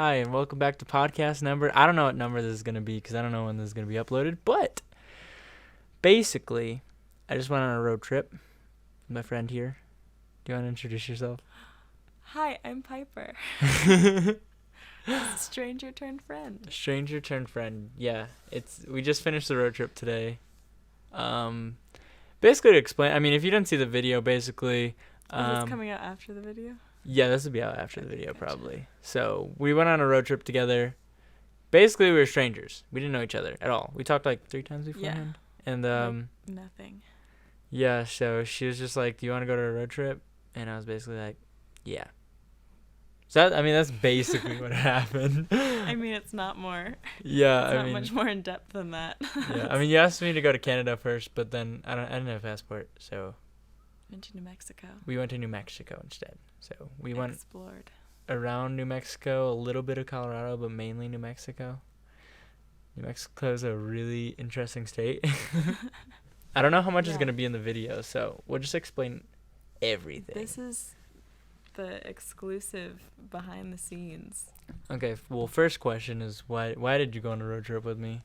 Hi, and welcome back to podcast number. I don't know what number this is going to be because I don't know when this is going to be uploaded, but basically, I just went on a road trip with my friend here. Do you want to introduce yourself? Hi, I'm Piper. Stranger turned friend. Stranger turned friend. Yeah, we just finished the road trip today. Basically to explain, I mean, if you didn't see the video, basically. Is this coming out after the video? Yeah, this will be out after the video, probably. So we went on a road trip together. Basically, we were strangers. We didn't know each other at all. We talked like 3 times beforehand. Yeah. And Nothing. Yeah, so she was just like, "Do you want to go to a road trip?" And I was basically like, "Yeah." So that's basically what happened. I mean, it's not more. Yeah, it's not much more in depth than that. Yeah, I mean, you asked me to go to Canada first, but then I didn't have a passport, so. Went to New Mexico. We went to New Mexico instead. So we explored around New Mexico, a little bit of Colorado, but mainly New Mexico. New Mexico is a really interesting state. I don't know how much is going to be in the video, so we'll just explain everything. This is the exclusive behind the scenes. Okay, well, first question is why did you go on a road trip with me?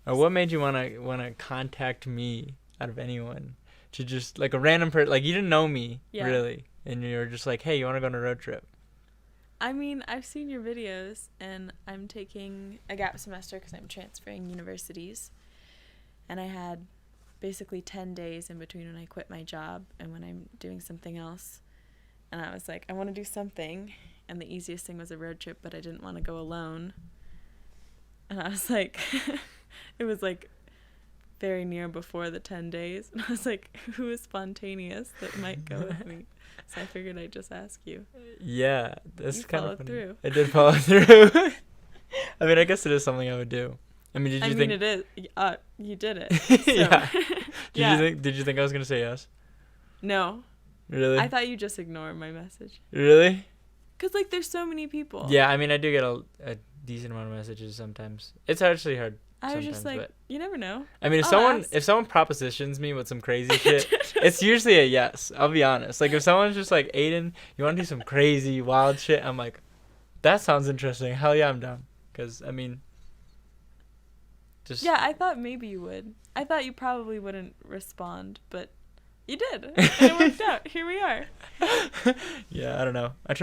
Or what made you want to contact me out of anyone? To just, like, a random person, like, you didn't know me, really, and you were just like, hey, you want to go on a road trip? I mean, I've seen your videos, and I'm taking a gap semester because I'm transferring universities, and I had basically 10 days in between when I quit my job and when I'm doing something else, and I was like, I want to do something, and the easiest thing was a road trip, but I didn't want to go alone, and I was like, it was like very near before the 10 days, and I was like, who is spontaneous that might go with me? So I figured I'd just ask you. Yeah, that's kind of funny. Through. I did follow through. I mean, I guess it is something I would do. I mean, did you think? I mean, it is. You did it. So. Yeah. Did you think I was gonna say yes? No. Really? I thought you just ignored my message. Really? Cause like there's so many people. Yeah, I mean, I do get a decent amount of messages sometimes. It's actually hard. I was just like, you never know. I mean, if someone propositions me with some crazy shit, it's usually a yes. I'll be honest. Like, if someone's just like, Aiden, you want to do some crazy, wild shit? I'm like, that sounds interesting. Hell yeah, I'm down. Because, I mean, just. Yeah, I thought maybe you would. I thought you probably wouldn't respond, but you did. And it worked out. Here we are. Yeah, I don't know. I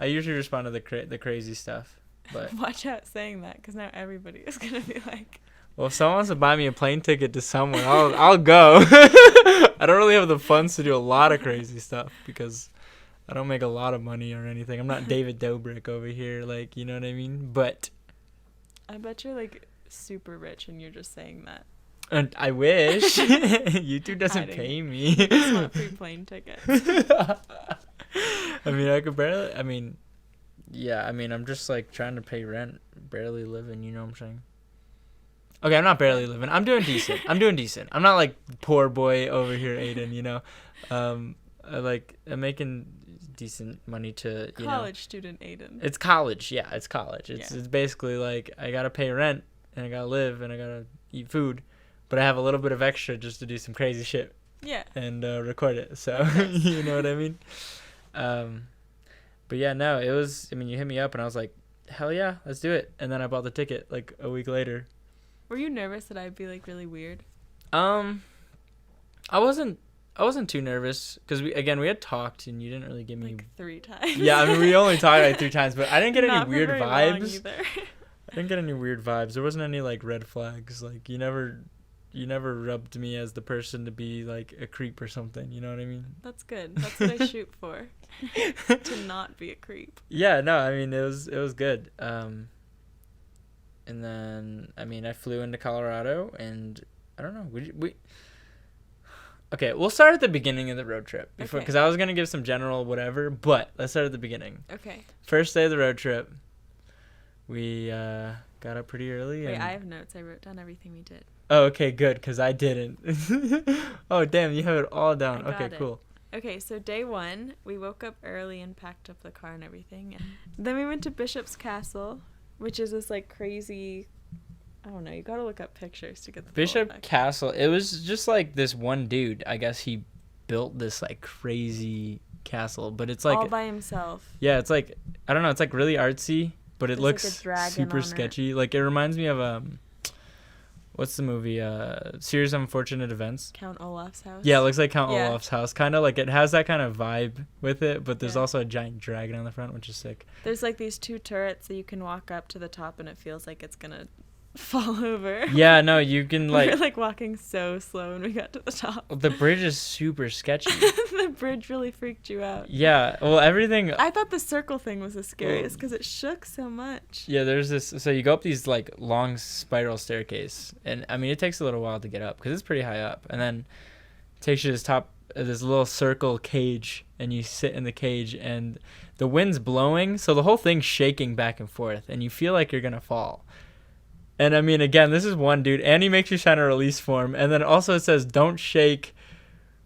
usually respond to the crazy stuff. But watch out saying that, because now everybody is gonna be like, well, if someone wants to buy me a plane ticket to somewhere, I'll go. I don't really have the funds to do a lot of crazy stuff because I don't make a lot of money or anything. I'm not David Dobrik over here, like, you know what I mean? But I bet you're like super rich and you're just saying that. And I wish. YouTube doesn't pay me. You just want free plane tickets. I mean, I could barely. I mean. Yeah, I mean, I'm just, like, trying to pay rent, barely living, you know what I'm saying? Okay, I'm not barely living. I'm doing decent. I'm not, like, poor boy over here, Aiden, you know? I'm making decent money to, you know. College student Aiden. It's college, yeah, it's college. It's basically, like, I gotta pay rent, and I gotta live, and I gotta eat food, but I have a little bit of extra just to do some crazy shit. Yeah. And record it, so, you know what I mean? But yeah, no, it was, I mean, you hit me up and I was like, hell yeah, let's do it. And then I bought the ticket like a week later. Were you nervous that I'd be like really weird? I wasn't too nervous because we had talked and you didn't really give me like 3 times. Yeah, I mean, we only talked like 3 times, but I didn't get any weird vibes. Either. I didn't get any weird vibes. There wasn't any like red flags. Like you never rubbed me as the person to be like a creep or something, you know what I mean? That's good. That's what I shoot for. To not be a creep. Yeah, no, I mean it was good. And then I mean I flew into Colorado and I don't know, we okay, we'll start at the beginning of the road trip because I was gonna give some general whatever, but let's start at the beginning. Okay. First day of the road trip, we got up pretty early. Wait, I have notes. I wrote down everything we did. Oh, okay, good, because I didn't. Oh, damn, you have it all down. Okay, cool. Okay, so day 1, we woke up early and packed up the car and everything. And then we went to Bishop's Castle, which is this, like, crazy... I don't know. You got to look up pictures to get the Bishop Castle. It was just, like, this one dude. I guess he built this, like, crazy castle. But it's, like... all by himself. Yeah, it's, like... I don't know. It's, like, really artsy. but it There's, looks like, a dragon super on it. sketchy. Like, it reminds me of what's the movie? Series of Unfortunate Events. Count Olaf's house. Yeah, it looks like Count Yeah. Olaf's house. Kind of like it has that kind of vibe with it, but there's Yeah. also a giant dragon on the front, which is sick. There's like these 2 turrets that you can walk up to the top and it feels like it's gonna fall over. Yeah, no, you can We were like like walking so slow when we got to the top. the bridge is super sketchy. The bridge really freaked you out. Yeah, well, everything. I thought the circle thing was the scariest because it shook so much. Yeah, there's this. So you go up these like long spiral staircase, and I mean it takes a little while to get up because it's pretty high up, and then it takes you to this top, this little circle cage, and you sit in the cage, and the wind's blowing, so the whole thing's shaking back and forth, and you feel like you're gonna fall. And I mean, again, this is one dude, and he makes you sign a release form, and then also it says don't shake.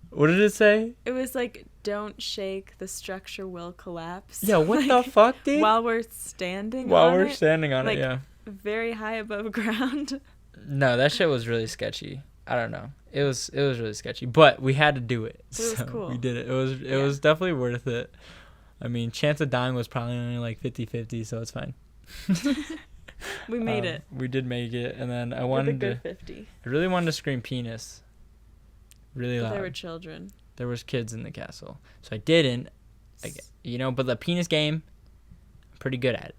What did it say? It was like, don't shake, the structure will collapse. Yeah, what Like, the fuck, dude? While we're standing While on we're it, standing on like, it, yeah. very high above ground. No, that shit was really sketchy. I don't know. It was really sketchy, but we had to do it. It was cool. We did it. It Yeah. was definitely worth it. I mean, chance of dying was probably only like 50-50, so it's fine. We made it. We did make it, and then I With a wanted good to. 50. I really wanted to scream penis. Really But loud. there were children. There was kids in the castle, so I didn't. But the penis game, I'm pretty good at it.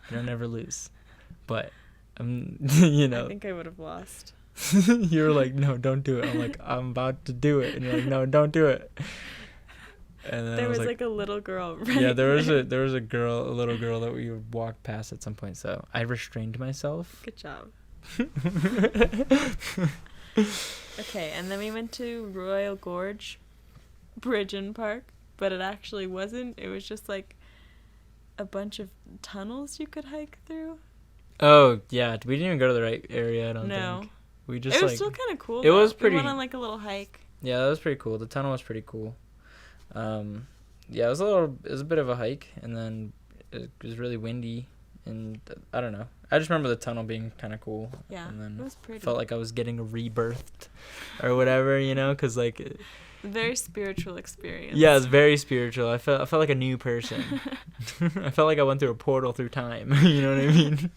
I don't ever lose, but I think I would have lost. you were like, no, don't do it. I'm like, I'm about to do it, and you're like, no, don't do it. And then There I was like a little girl right yeah, there was there. a little girl that we walked past at some point, so I restrained myself. Good job. Okay, and then we went to Royal Gorge Bridge and Park, but it actually wasn't. It was just like a bunch of tunnels you could hike through. Oh yeah, we didn't even go to the right area. I don't No. think we just It was like still kind of cool. it was though. pretty- We went on like a little hike. yeah, that was pretty cool. The tunnel was pretty cool. Yeah, it was a bit of a hike, and then it was really windy, and I don't know. I just remember the tunnel being kind of cool. Yeah, and then it was pretty. felt like I was getting rebirthed, or whatever, because like. Very spiritual experience. Yeah, it's very spiritual. I felt like a new person. I felt like I went through a portal through time. You know what I mean?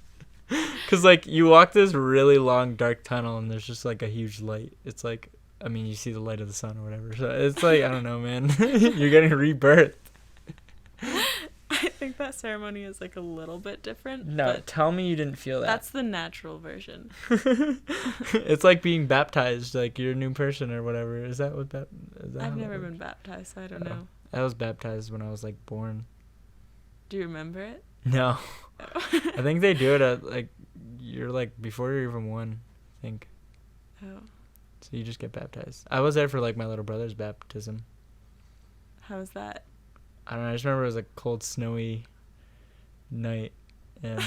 Because like you walk this really long dark tunnel and there's just like a huge light. It's like, I mean, you see the light of the sun or whatever. So it's like, I don't know, man. You're getting rebirthed. I think that ceremony is like a little bit different. No, but tell me you didn't feel that. that's the natural version. It's like being baptized, like you're a new person or whatever. Is that what that? Is that I've how that never works? been baptized, so I don't Oh. know. I was baptized when I was like born. Do you remember it? No. Oh. I think they do it at like you're like before you're even one, I think. Oh. So you just get baptized. I was there for like my little brother's baptism. How was that? I don't know. I just remember it was a cold, snowy night, and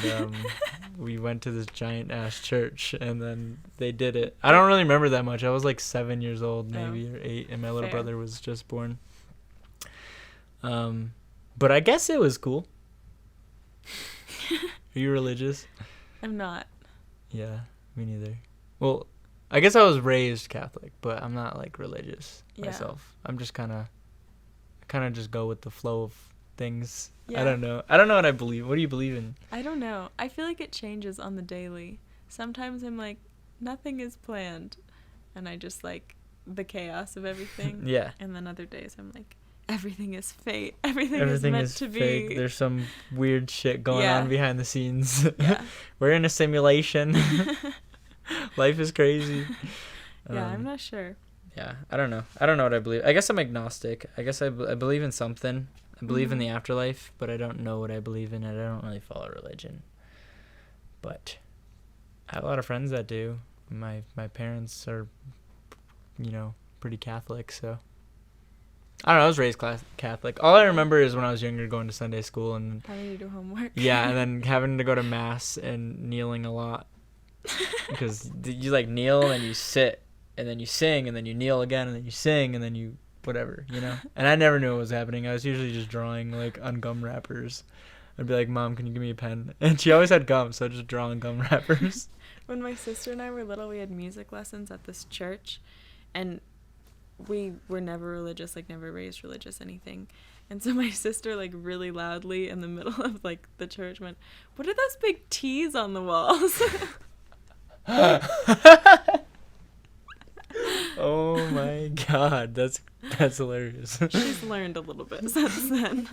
we went to this giant ass church, and then they did it. I don't really remember that much. I was like 7 years old, maybe, or 8, and my little Fair. brother was just born. But I guess it was cool. Are you religious? I'm not. Yeah, me neither. Well, I guess I was raised Catholic, but I'm not like religious Yeah. myself. I'm just kind of just go with the flow of things. Yeah. I don't know what I believe. What do you believe in? I don't know. I feel like it changes on the daily. Sometimes I'm like, nothing is planned, and I just like the chaos of everything. Yeah. And then other days I'm like, everything is fate. Everything Everything is meant is to fake. be. There's some weird shit going Yeah. on behind the scenes. Yeah. We're in a simulation. Life is crazy. Yeah, I'm not sure. Yeah, I don't know. I don't know what I believe. I guess I'm agnostic. I guess I believe in something. I believe in the afterlife, but I don't know what I believe in, and I don't really follow religion. But I have a lot of friends that do. My parents are, pretty Catholic, so. I don't know, I was raised Catholic. All I remember is when I was younger going to Sunday school and Having to do homework. yeah, and then having to go to mass and kneeling a lot. Because you like kneel and you sit and then you sing and then you kneel again and then you sing and then you whatever, And I never knew what was happening. I was usually just drawing like on gum wrappers. I'd be like, Mom, can you give me a pen? And she always had gum, so I'd just draw on gum wrappers. When my sister and I were little, we had music lessons at this church, and we were never religious, like never raised religious anything. And so my sister, like, really loudly in the middle of, like, the church went, "What are those big T's on the walls?" Oh my god, that's hilarious. She's learned a little bit since then.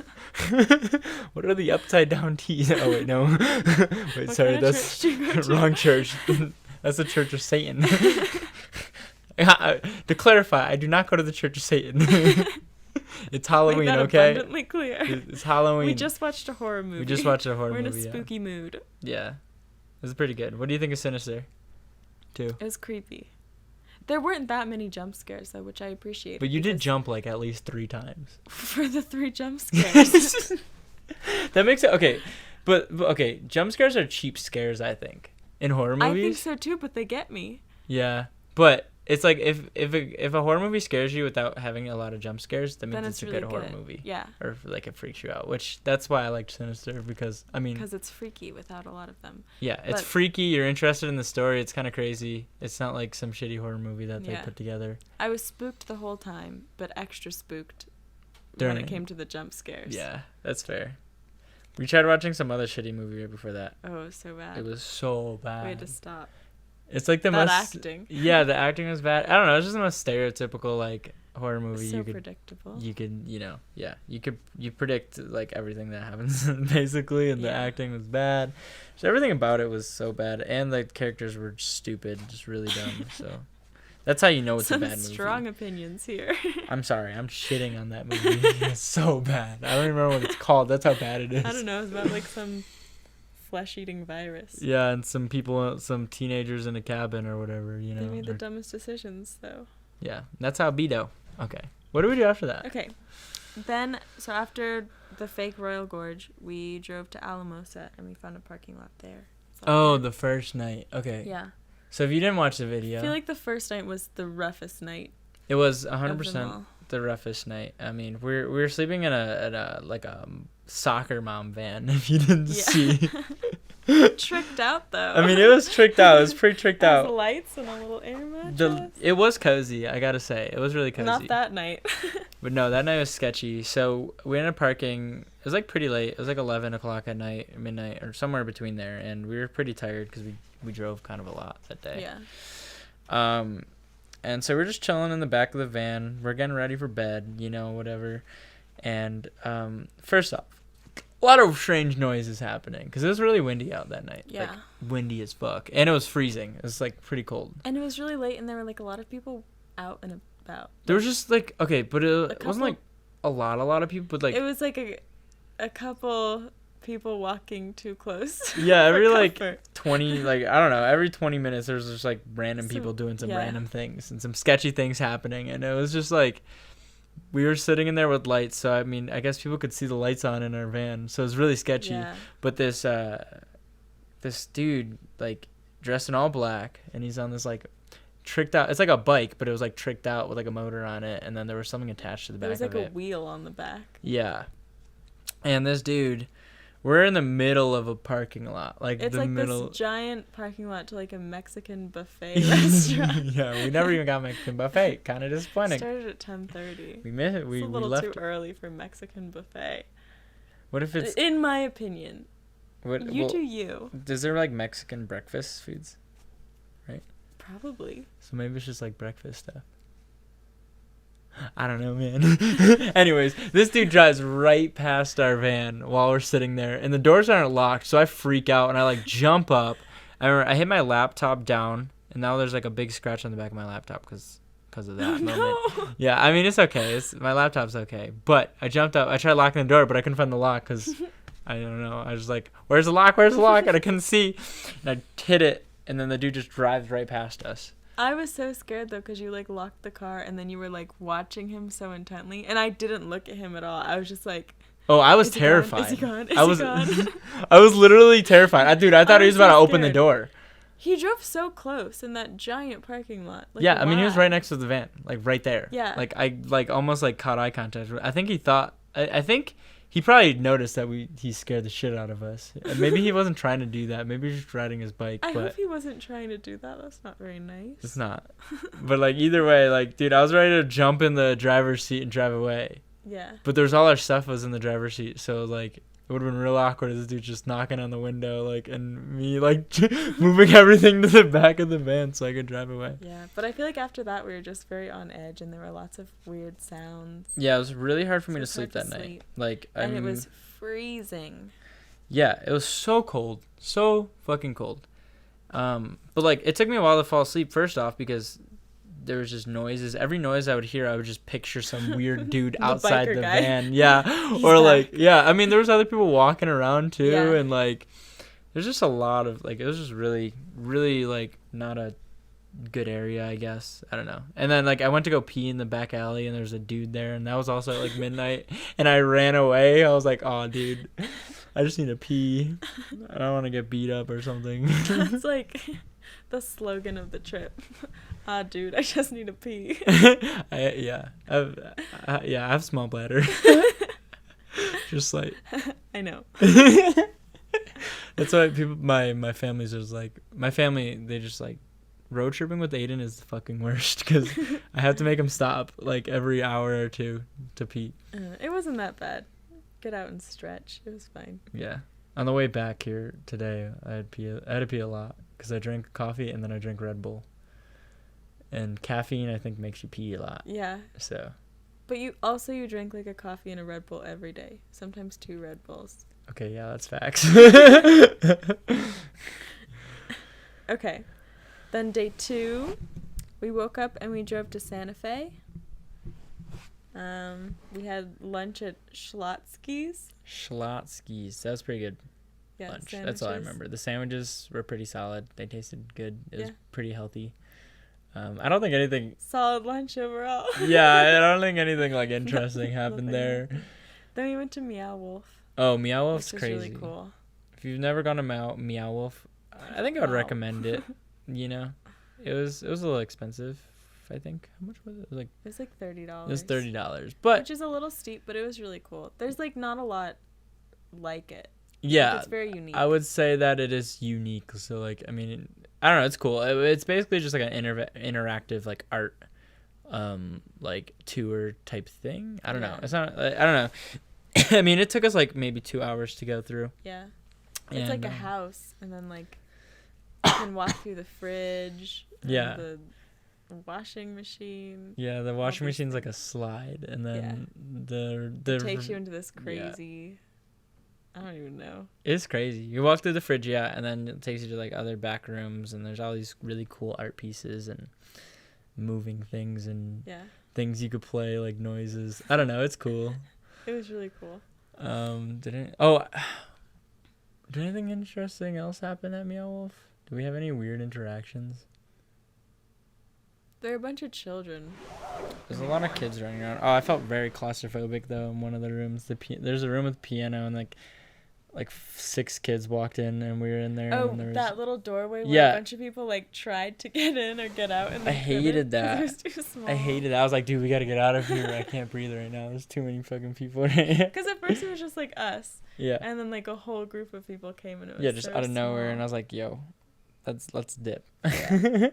What are the upside down T's? Oh wait, no. Wait, What sorry, kind of that's church do you go to? wrong church. That's the Church of Satan. To clarify, I do not go to the Church of Satan. It's Halloween, Make that okay? abundantly clear. It's Halloween. We just watched a horror movie. We just watched a horror We're movie. in a spooky mood. Yeah. It was pretty good. What do you think of Sinister? Too. It was creepy. There weren't that many jump scares though, which I appreciated. But you did because jump like at least 3 times. for the 3 jump scares. That makes it okay. But okay, jump scares are cheap scares, I think, in horror movies. I think so too, but they get me. Yeah, but it's like if a horror movie scares you without having a lot of jump scares, that means Then it's a really good horror movie. Yeah. Or like it freaks you out, which that's why I liked Sinister because I mean, Because it's freaky without a lot of them. yeah, it's but- freaky. You're interested in the story. It's kind of crazy. It's not like some shitty horror movie that they Yeah. put together. I was spooked the whole time, but extra spooked During when it. it came to the jump scares. Yeah, that's fair. We tried watching some other shitty movie right before that. Oh, it was so bad. It was so bad. We had to stop. It's like the That most acting. Yeah, the acting was bad. I don't know. It's just the most stereotypical like horror movie So you could predictable. you could you predict like everything that happens basically, and the Yeah. acting was bad. So everything about it was so bad, and the characters were stupid, just really dumb. So that's how you know it's Some a bad movie. strong opinions here. I'm sorry, I'm shitting on that movie. It's so bad. I don't even remember what it's called. That's how bad it is. I don't know. It's about like some flesh-eating virus. Yeah, and some people, some teenagers in a cabin or whatever, you know. They made the or- dumbest decisions, though. Yeah, that's how Beto. Okay, what do we do after that? Okay. Then, so after the fake Royal Gorge, we drove to Alamosa and we found a parking lot there. So Oh, the first night. Okay. yeah. So if you didn't watch the video, I feel like the first night was the roughest night. it was of them 100% all. the roughest night. I mean, we were sleeping in a like a soccer mom van. If you didn't see, Tricked out though. I mean, it was tricked out. It was pretty tricked Has out. lights and a little air mattress. It was cozy. I gotta say, it was really cozy. Not that night. But no, that night was sketchy. So we ended up parking. It was like pretty late. It was like 11 o'clock at night, midnight, or somewhere between there. And we were pretty tired because we drove kind of a lot that day. Yeah. And so we're just chilling in the back of the van. We're getting ready for bed, you know, whatever. And first off, a lot of strange noises happening because it was really windy out that night. Yeah. Like, windy as fuck. And it was freezing. It was like pretty cold. And it was really late, and there were like a lot of people out and about. There was just like, okay, but it wasn't couple- like a lot of people, but like, It was like a couple people walking too close. yeah, for every like comfort. 20, like, I don't know, every 20 minutes there's just like random Some- people doing some yeah. random things and some sketchy things happening. And it was just like, we were sitting in there with lights. So, I mean, I guess people could see the lights on in our van. So it was really sketchy. Yeah. But this dude, like, dressed in all black, and he's on this like tricked out, it's like a bike, but it was like tricked out with like a motor on it, and then there was something attached to the There back was like of a it. wheel on the back. Yeah. And this dude, we're in the middle of a parking lot, like It's the like middle. this giant parking lot to like a Mexican buffet restaurant. Yeah, we never even got Mexican buffet. Kind of disappointing. Started at 10:30. We missed it. It's We a little left. too early for Mexican buffet. What if it's In my opinion. what? You well, do you. Is there like Mexican breakfast foods? Probably. So maybe it's just like breakfast stuff. I don't know, man. Anyways, this dude drives right past our van while we're sitting there, and the doors aren't locked, so I freak out and I like jump up. I remember I hit my laptop down, and now there's like a big scratch on the back of my laptop because of that moment. No. Yeah, I mean it's okay. My laptop's okay, but I jumped up. I tried locking the door, but I couldn't find the lock because I don't know. I was like, "Where's the lock? Where's the lock?" And I couldn't see. And I hit it, and then the dude just drives right past us. I was so scared though because you like locked the car and then you were like watching him so intently, and I didn't look at him at all. I was just like, Oh, I was Is he gone? terrified. Is he gone? Is I he was, gone? I was literally terrified. Dude, I thought he was was about to so open the scared. door. he drove so close in that giant parking lot. Like, Yeah, I mean he was why? right next to the van, like right there. Yeah. Like I like almost like caught eye contact. I think he thought. I think he probably noticed that he scared the shit out of us. Maybe he wasn't trying to do that. Maybe he was just riding his bike. I but hope he wasn't trying to do that. That's not very nice. it's not. But like either way, like dude, I was ready to jump in the driver's seat and drive away. Yeah. But there's all our stuff was in the driver's seat, so like it would have been real awkward. This dude just knocking on the window, like, and me like moving everything to the back of the van so I could drive away. Yeah, but I feel like after that we were just very on edge, and there were lots of weird sounds. Yeah, it was really hard for me to It's hard sleep to that night. sleep. Like, And it was freezing. Yeah, it was so cold, so fucking cold. But like it took me a while to fall asleep. First off, because there was just noises. Every noise I would hear, I would just picture some weird dude outside the guy. van. Yeah, He's or back. like yeah. I mean, there was other people walking around too, Yeah. and like there's just a lot of like it was just really, really like not a good area, I guess. I don't know. And then like I went to go pee in the back alley, and there was a dude there, and that was also at like midnight, and I ran away. I was like, oh, dude. I just need to pee. I don't want to get beat up or something. That's like the slogan of the trip. Ah, dude, I just need to pee. I have small bladder. Just like I know. that's why people. My family's just like my family. They just like road tripping with Aiden is the fucking worst because I have to make him stop like every hour or two to pee. It wasn't that bad. Get out and stretch. It was fine. Yeah. On the way back here today, I had to pee a lot because I drank coffee and then I drank Red Bull. And caffeine, I think, makes you pee a lot. Yeah. So. But you drink like a coffee and a Red Bull every day. Sometimes 2 Red Bulls. Okay, yeah, that's facts. Okay. Then day 2, we woke up and we drove to Santa Fe. We had lunch at Schlotzsky's. Schlotzsky's. That was pretty good Yeah, lunch. sandwiches. That's all I remember. The sandwiches were pretty solid. They tasted good. It was pretty healthy. I don't think anything... Solid lunch overall. Yeah, I don't think anything like interesting happened there. Then we went to Meow Wolf. Oh, Meow Wolf's which crazy. was really cool. If you've never gone to Meow Wolf, I think I would recommend it. You know, it was a little expensive. I think how much was it? It was like $30. It was $30, but which is a little steep, but it was really cool. There's like not a lot like it. Yeah, like, it's very unique. I would say that it is unique. So like, I mean, I don't know. It's cool. It's basically just like an interactive like art, like tour type thing. I don't know. It's not. I don't know. I mean, it took us like maybe 2 hours to go through. Yeah, it's like a house, and then like you can walk through the fridge. Yeah. The washing machine. Yeah, the washing machine's like a slide, and then it takes you into this crazy. I don't even know. It's crazy. You walk through the fridge, and then it takes you to like other back rooms, and there's all these really cool art pieces and moving things and things you could play, like noises. I don't know. It's cool. It was really cool. Did anything interesting else happen at Meow Wolf? Do we have any weird interactions? There are a bunch of children. There's a lot of kids running around. Oh, I felt very claustrophobic though in one of the rooms. There's a room with piano and like 6 kids walked in and we were in there. Oh, and there was, that little doorway where a bunch of people like tried to get in or get out. And I hated that. It was too small. I hated that. I was like, dude, we gotta get out of here. I can't breathe right now. There's too many fucking people right here. Because at first it was just like us. Yeah. And then like a whole group of people came and it was just so out of nowhere, small. and I was like, yo, let's dip. Yeah.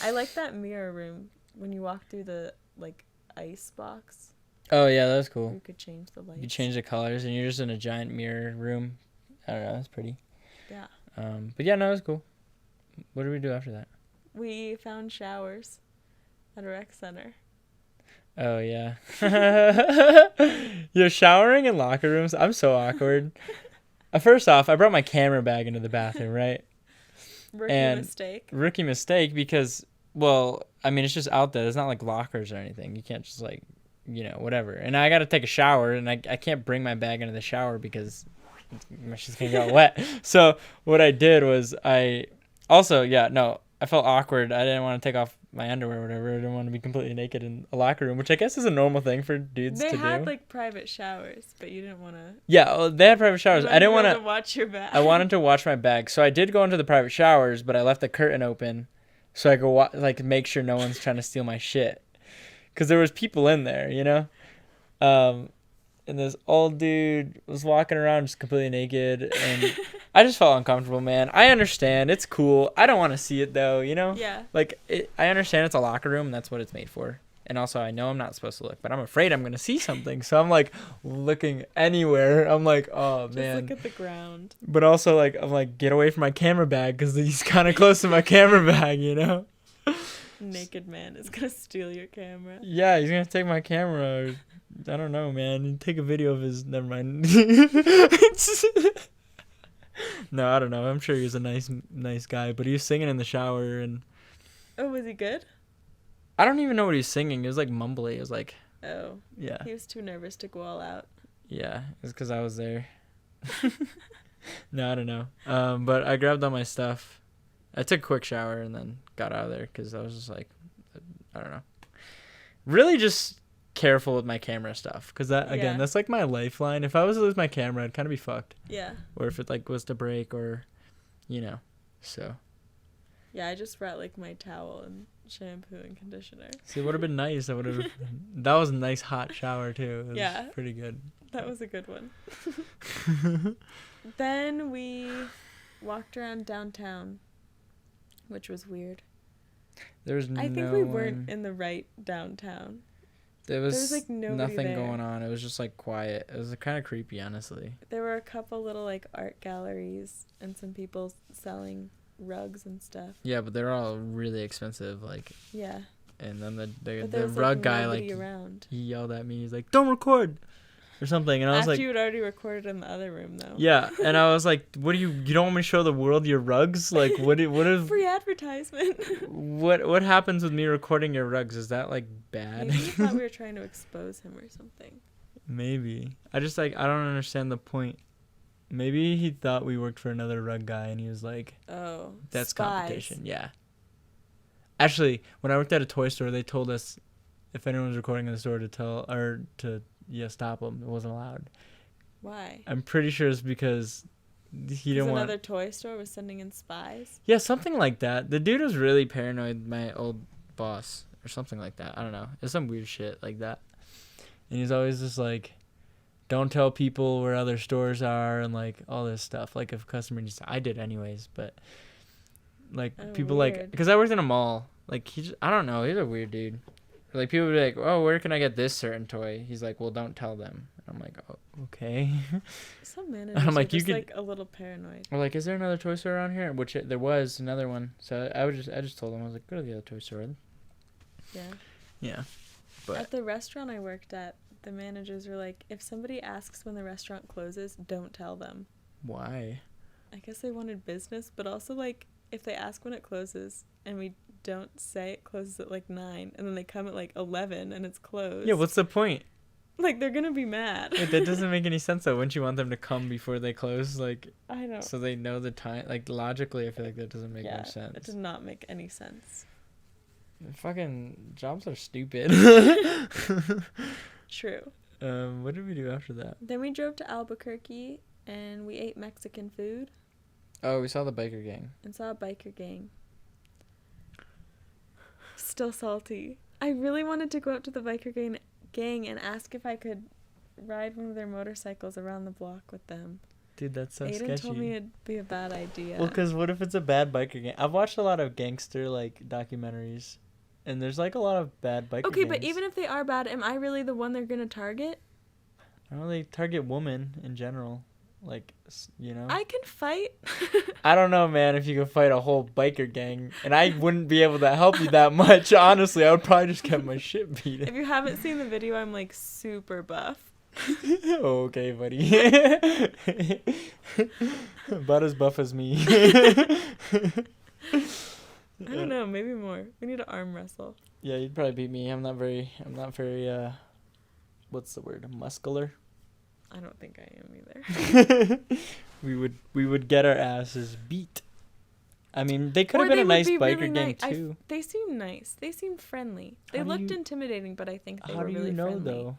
I like that mirror room when you walk through the like ice box. Oh yeah, that was cool. You could change the lights. You change the colors, and you're just in a giant mirror room. I don't know, it's pretty. Yeah. But yeah, no, it was cool. What did we do after that? We found showers at a rec center. Oh yeah. You're showering in locker rooms. I'm so awkward. First off, I brought my camera bag into the bathroom, right? Rookie mistake because, well, I mean, it's just out there. It's not like lockers or anything. You can't just like, whatever. And I got to take a shower, and I can't bring my bag into the shower because my shit's gonna get wet. So what I did was I felt awkward. I didn't want to take off my underwear or whatever. I didn't want to be completely naked in a locker room, which I guess is a normal thing for dudes to do. They had like private showers, but you didn't want to. Yeah, well, they had private showers. I didn't want to watch your bag. I wanted to watch my bag, so I did go into the private showers, but I left the curtain open so I could make sure no one's trying to steal my shit, because there was people in there, And this old dude was walking around just completely naked, and I just felt uncomfortable, man. I understand. It's cool. I don't want to see it, though, Yeah. Like, I understand it's a locker room, and that's what it's made for. And also, I know I'm not supposed to look, but I'm afraid I'm going to see something. So I'm like looking anywhere. I'm like, oh, man. Just look at the ground. But also, like, I'm like, get away from my camera bag because he's kind of close to my camera bag, you know? Naked man is going to steal your camera. Yeah, he's going to take my camera. I don't know, man. Take a video of his. Never mind. No, I don't know. I'm sure he was a nice guy, but he was singing in the shower, and Oh, was he good? I don't even know what he was singing. It was like mumbly. It was like, Oh. yeah, He was too nervous to go all out. yeah. It's because I was there. No, I don't know. But I grabbed all my stuff. I took a quick shower and then got out of there because I was just like, I don't know. Really, just careful with my camera stuff because that again, that's like my lifeline. If I was to lose my camera, I'd kind of be fucked. Yeah. Or if it like was to break, or, you know, so. Yeah, I just brought like my towel and shampoo and conditioner. See, it would have been nice. That was a nice hot shower too. It was pretty good. That was a good one. Then we walked around downtown, which was weird. I think we weren't in the right downtown. There was like nothing there. going on. It was just like quiet. It was kind of creepy, honestly. There were a couple little like art galleries and some people selling rugs and stuff. Yeah, but they're all really expensive. Like. Yeah. And then the was, rug guy around. He yelled at me. He's like, "Don't record," or something. And I was After like, you had already recorded in the other room though. Yeah, and I was like, "What do you don't want me to show the world your rugs? Like, what is free advertisement? What happens with me recording your rugs? Is that like bad?" Maybe he thought we were trying to expose him or something. Maybe. I just like I don't understand the point. Maybe he thought we worked for another rug guy, and he was like, "Oh, that's spies. Competition." Yeah. Actually, when I worked at a toy store, they told us if anyone was recording in the store to stop them. It wasn't allowed. Why? I'm pretty sure it's because he didn't want. Another toy store was sending in spies. Yeah, something like that. The dude was really paranoid. My old boss or something like that. I don't know. It's some weird shit like that. And he's always just like, don't tell people where other stores are and like all this stuff. Like if a customer needs, I did anyways, but. Like people weird. Like because I worked in a mall, like I don't know, he's a weird dude. Like people would be like, oh, where can I get this certain toy? He's like, well, don't tell them. And I'm like, oh, okay. Some managers are just like a little paranoid. Or like, is there another toy store around here? Which there was another one. So I just told him, I was like, go to the other toy store. Yeah. Yeah. But at the restaurant I worked at, the managers were like, if somebody asks when the restaurant closes, don't tell them. Why? I guess they wanted business, but also like. If they ask when it closes and we don't say it closes at like 9 and then they come at like 11 and it's closed. Yeah, what's the point? Like they're going to be mad. Wait, that doesn't make any sense though. Wouldn't you want them to come before they close? Like, I know. So they know the time. Like logically, I feel like that doesn't make much sense. It did not make any sense. Fucking jobs are stupid. True. What did we do after that? Then we drove to Albuquerque and we ate Mexican food. Oh, we saw the biker gang. And saw a biker gang. Still salty. I really wanted to go up to the biker gang and ask if I could ride one of their motorcycles around the block with them. Dude, that's so Aiden sketchy. told me it'd be a bad idea. Well, because what if it's a bad biker gang? I've watched a lot of gangster, like, documentaries. And there's, like, a lot of bad biker gangs. Okay, but even if they are bad, am I really the one they're going to target? I don't really target women in general. Like, you know? I can fight. I don't know, man, if you could fight a whole biker gang. And I wouldn't be able to help you that much, honestly. I would probably just get my shit beat. If you haven't seen the video, I'm, like, super buff. Okay, buddy. About as buff as me. I don't know, maybe more. We need to arm wrestle. Yeah, you'd probably beat me. I'm not very, what's the word? Muscular? I don't think I am either. we would get our asses beat. I mean, they could have been a nice biker really gang too. They seem nice. They seem friendly. They looked intimidating, but I think they were really friendly. How do you know though?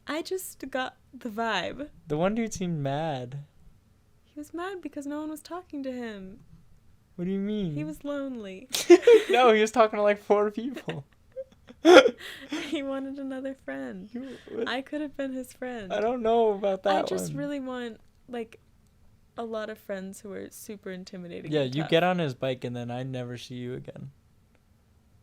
I just got the vibe. The one dude seemed mad. He was mad because no one was talking to him. What do you mean? He was lonely. No, he was talking to like 4 people. He wanted another friend. I could have been his friend. I don't know about that. I just really want like a lot of friends who are super intimidating. Yeah, you get on his bike and then I never see you again.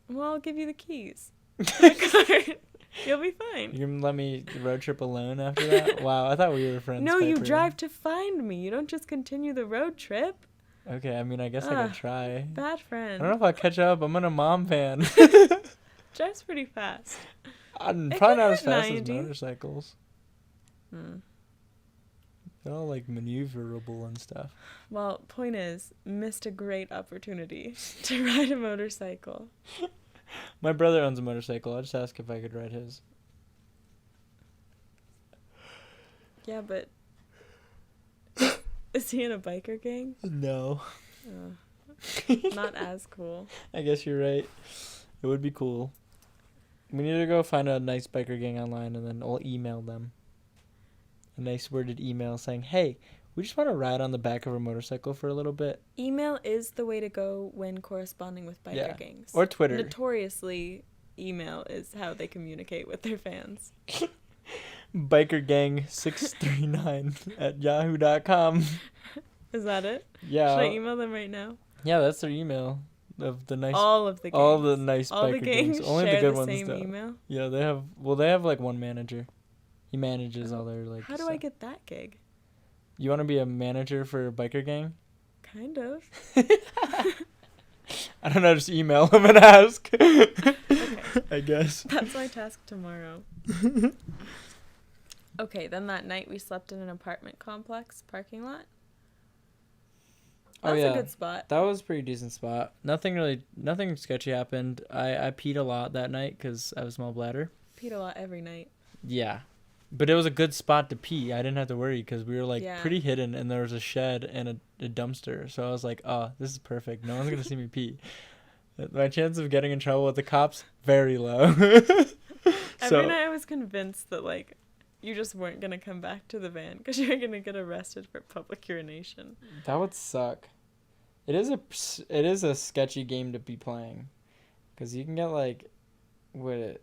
Well, I'll give you the keys. my cart. You'll be fine. You can let me road trip alone after that? Wow, I thought we were friends. No, you Piper. drive to find me. You don't just continue the road trip. Okay, I mean, I guess I could try. Bad friend. I don't know if I'll catch up. I'm in a mom van. Drives pretty fast. I'm It probably can not as hit fast 90. as motorcycles. They're all like maneuverable and stuff. Well, point is, missed a great opportunity to ride a motorcycle. My brother owns a motorcycle. I'll just ask if I could ride his. Yeah, but is he in a biker gang? No. Not as cool. I guess you're right. It would be cool. We need to go find a nice biker gang online and then I'll email them. A nice worded email saying, hey, we just want to ride on the back of a motorcycle for a little bit. Email is the way to go when corresponding with biker gangs. Or Twitter. Notoriously, email is how they communicate with their fans. bikergang639@yahoo.com. Is that it? Yeah. Should I email them right now? Yeah, that's their email of the nice. All of the gangs. All the nice all biker the gangs gangs. Only share the good the ones same though. email. Yeah, they have. Well, they have like one manager. He manages all their like. How do stuff. I get that gig? You want to be a manager for a biker gang? Kind of. I don't know. Just email him and ask. Okay. I guess. That's my task tomorrow. Okay, then that night we slept in an apartment complex parking lot. That's a good spot. That was a pretty decent spot. Nothing sketchy happened. I peed a lot that night because I have a small bladder. Peed a lot every night. Yeah. But it was a good spot to pee. I didn't have to worry because we were like pretty hidden and there was a shed and a dumpster. So I was like, oh, this is perfect. No one's going to see me pee. My chance of getting in trouble with the cops, very low. Every night I was convinced that like you just weren't going to come back to the van because you were going to get arrested for public urination. That would suck. It is a sketchy game to be playing because you can get like you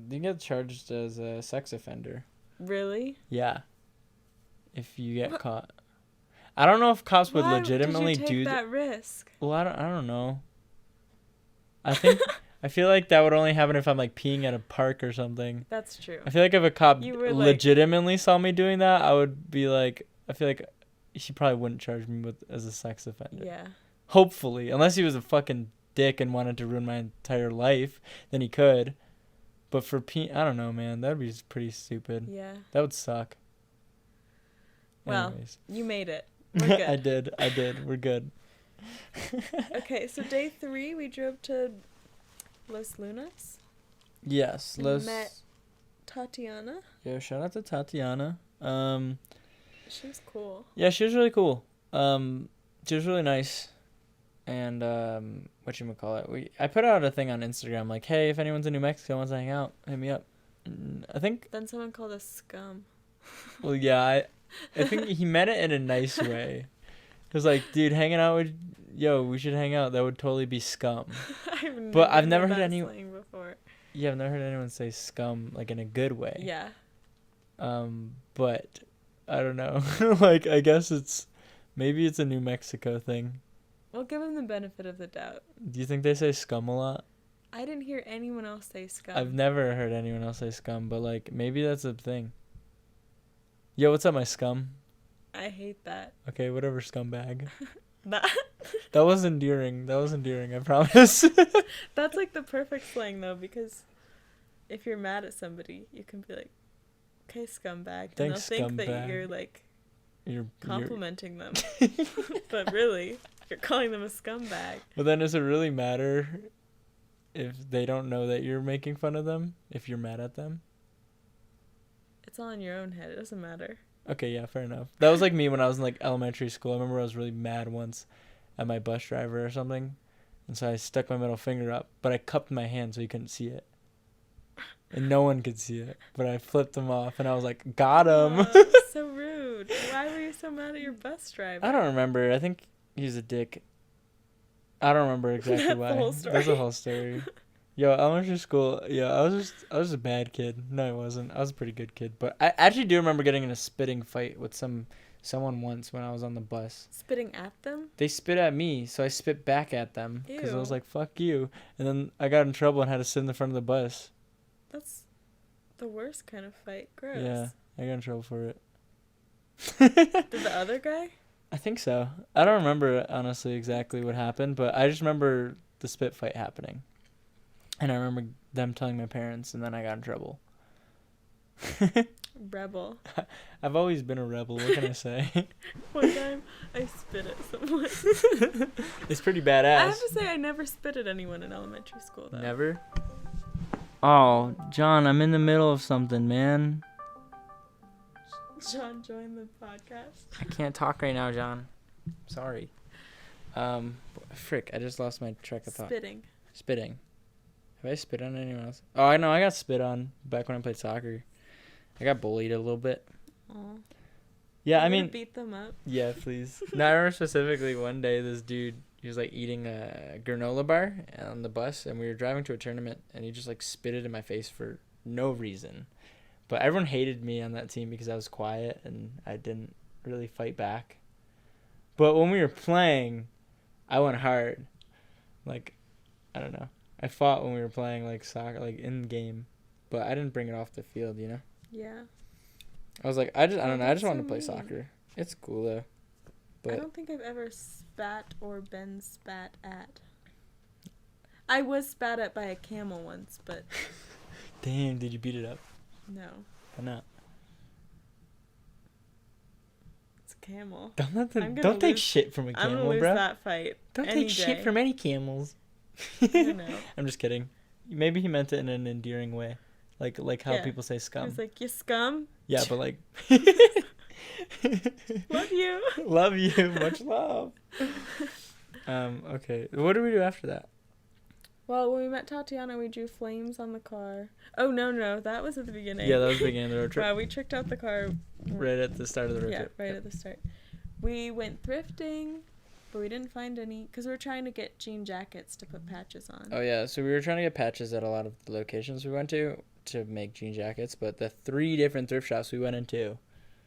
can get charged as a sex offender. Really? Yeah. If you get caught. I don't know if cops would legitimately do do that risk. Well, I don't know. I feel like that would only happen if I'm like peeing at a park or something. That's true. I feel like if a cop legitimately saw me doing that, I would be like, I feel like he probably wouldn't charge me as a sex offender. Yeah. Hopefully, unless he was a fucking dick and wanted to ruin my entire life, then he could. But for I don't know, man. That would be pretty stupid. Yeah. That would suck. Well, anyways. You made it. We're good. I did. We're good. Okay, so day 3, we drove to Los Lunas. Yes. We met Tatiana. Yeah, shout out to Tatiana. She was cool. Yeah, she was really cool. She was really nice. And whatchamacallit, I put out a thing on Instagram like, hey, if anyone's in New Mexico wants to hang out, hit me up. And I think Then someone called us scum. Well, yeah, I think he meant it in a nice way. It was like, dude, hanging out with we should hang out. That would totally be scum. I've never heard anyone before. Yeah, I've never heard anyone say scum like in a good way. Yeah. But I don't know. Like I guess maybe it's a New Mexico thing. We'll give him the benefit of the doubt. Do you think they say scum a lot? I didn't hear anyone else say scum. I've never heard anyone else say scum, but like maybe that's a thing. Yo, what's up, my scum? I hate that. Okay, whatever, scumbag. That was endearing. I promise. That's like the perfect slang though, because if you're mad at somebody, you can be like, "Okay, scumbag," and they'll think that you're like complimenting them, but really, you're calling them a scumbag. But then, does it really matter if they don't know that you're making fun of them? If you're mad at them? It's all in your own head. It doesn't matter. Okay, yeah, fair enough. That was like me when I was in like elementary school. I remember I was really mad once at my bus driver or something, and so I stuck my middle finger up, but I cupped my hand so he couldn't see it, and no one could see it. But I flipped him off, and I was like, "Got him!" Oh, so rude. Why were you so mad at your bus driver? I don't remember. I think he's a dick. I don't remember exactly why. That's the whole story. Yo, elementary school. Yeah, I was a bad kid. No, I wasn't. I was a pretty good kid. But I actually do remember getting in a spitting fight with someone once when I was on the bus. Spitting at them? They spit at me, so I spit back at them because I was Ew. like, "Fuck you!" And then I got in trouble and had to sit in the front of the bus. That's the worst kind of fight. Gross. Yeah, I got in trouble for it. Did the other guy? I think so. I don't remember, honestly, exactly what happened, but I just remember the spit fight happening. And I remember them telling my parents, and then I got in trouble. Rebel. I've always been a rebel. What can I say? One time, I spit at someone. It's pretty badass. I have to say, I never spit at anyone in elementary school, though. Never? Oh, John, I'm in the middle of something, man. John joined the podcast. I can't talk right now, John. Sorry. Frick, I just lost my track of thought. Spitting. Have I spit on anyone else? Oh, I know, I got spit on back when I played soccer. I got bullied a little bit. Aw. Yeah, I You mean... wanna beat them up? Yeah, please. No, I remember specifically one day this dude, he was like eating a granola bar on the bus, and we were driving to a tournament, and he just like spit it in my face for no reason. But everyone hated me on that team because I was quiet and I didn't really fight back. But when we were playing, I went hard. Like, I don't know. I fought when we were playing like soccer, like in game, but I didn't bring it off the field, you know? Yeah. I was like, I don't know. I just That's wanted so to play mean. soccer. It's cool though. I But don't think I've ever spat or been spat at. I was spat at by a camel once, but damn, did you beat it up? no. Why not? It's a camel. Don't take shit from a I'm camel, gonna lose bro. that fight. Don't any take shit day. from any camels. I don't know. I'm just kidding. Maybe he meant it in an endearing way, like how Yeah. people say I scum. was like, you scum. Yeah, but like. Love you. Love you. Much love. Okay. What did we do after that? Well, when we met Tatiana, we drew flames on the car. Oh, no. That was at the beginning. Yeah, that was the beginning of the road trip. Wow, we tricked out the car. Right at the start of the road Yeah, trip. right at the start. We went thrifting, but we didn't find any because we were trying to get jean jackets to put patches on. Oh, yeah. So we were trying to get patches at a lot of the locations we went to make jean jackets, but the 3 different thrift shops we went into,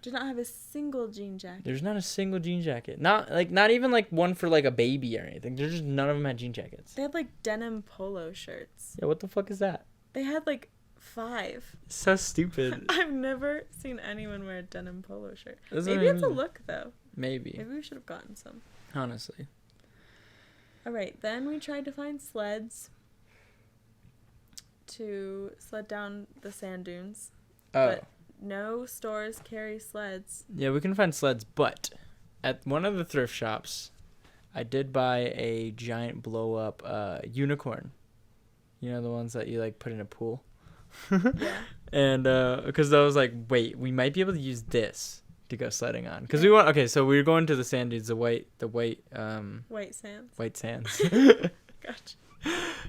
Did not have a single jean jacket. there's not a single jean jacket. Not even like one for like a baby or anything. There's just none of them had jean jackets. They had like denim polo shirts. Yeah, what the fuck is that? They had like 5. So stupid. I've never seen anyone wear a denim polo shirt. That's what Maybe I it's a mean. look though. Maybe. Maybe we should have gotten some. Honestly. All right, then we tried to find sleds to sled down the sand dunes. Oh. But no stores carry sleds. Yeah, we can find sleds, but at one of the thrift shops, I did buy a giant blow up unicorn. You know, the ones that you like put in a pool. Yeah. And because I was like, wait, we might be able to use this to go sledding on. Because we want, okay, so we were going to the sand dunes, the white White sands. white sands. Gotcha.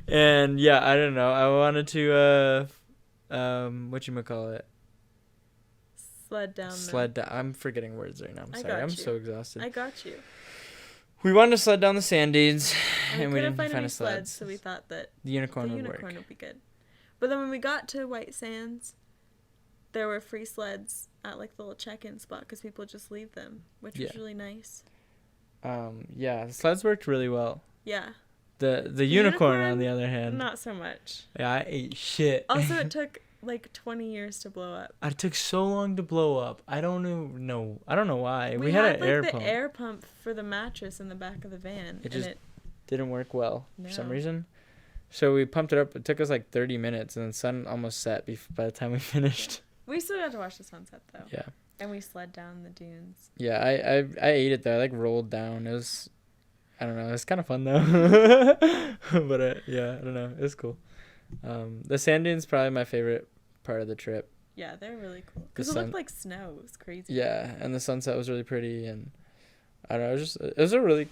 And yeah, I don't know. I wanted to, whatchamacallit? Sled down. Sled down. I'm forgetting words right now. I'm I sorry. got I'm you. so exhausted. I got you. We wanted to sled down the sand dunes, And we we couldn't didn't find find any a sled. sleds, so we thought that The unicorn the would unicorn work. would be good. But then when we got to White Sands, there were free sleds at like the little check-in spot because people just leave them, which Yeah. was really nice. Yeah, the sleds worked really well. Yeah. The unicorn, on unicorn, the other hand, Not so much. yeah, I ate shit. Also, it took like 20 years to blow up. It took so long to blow up. I don't know. I don't know why. We had had an like air the pump. air pump for the mattress in the back of the van. It and just it didn't work well for some No. reason. So we pumped it up. It took us like 30 minutes, and the sun almost set by the time we finished. We still got to watch the sunset though. Yeah. And we sled down the dunes. Yeah, I ate it though. I like rolled down. It was, I don't know. It was kind of fun though. But yeah, I don't know. It was cool. The sand dunes probably my favorite part of the trip. Yeah, they're really cool. Because The it sun- looked like snow. It was crazy. Yeah, and the sunset was really pretty, and I don't know. It was a really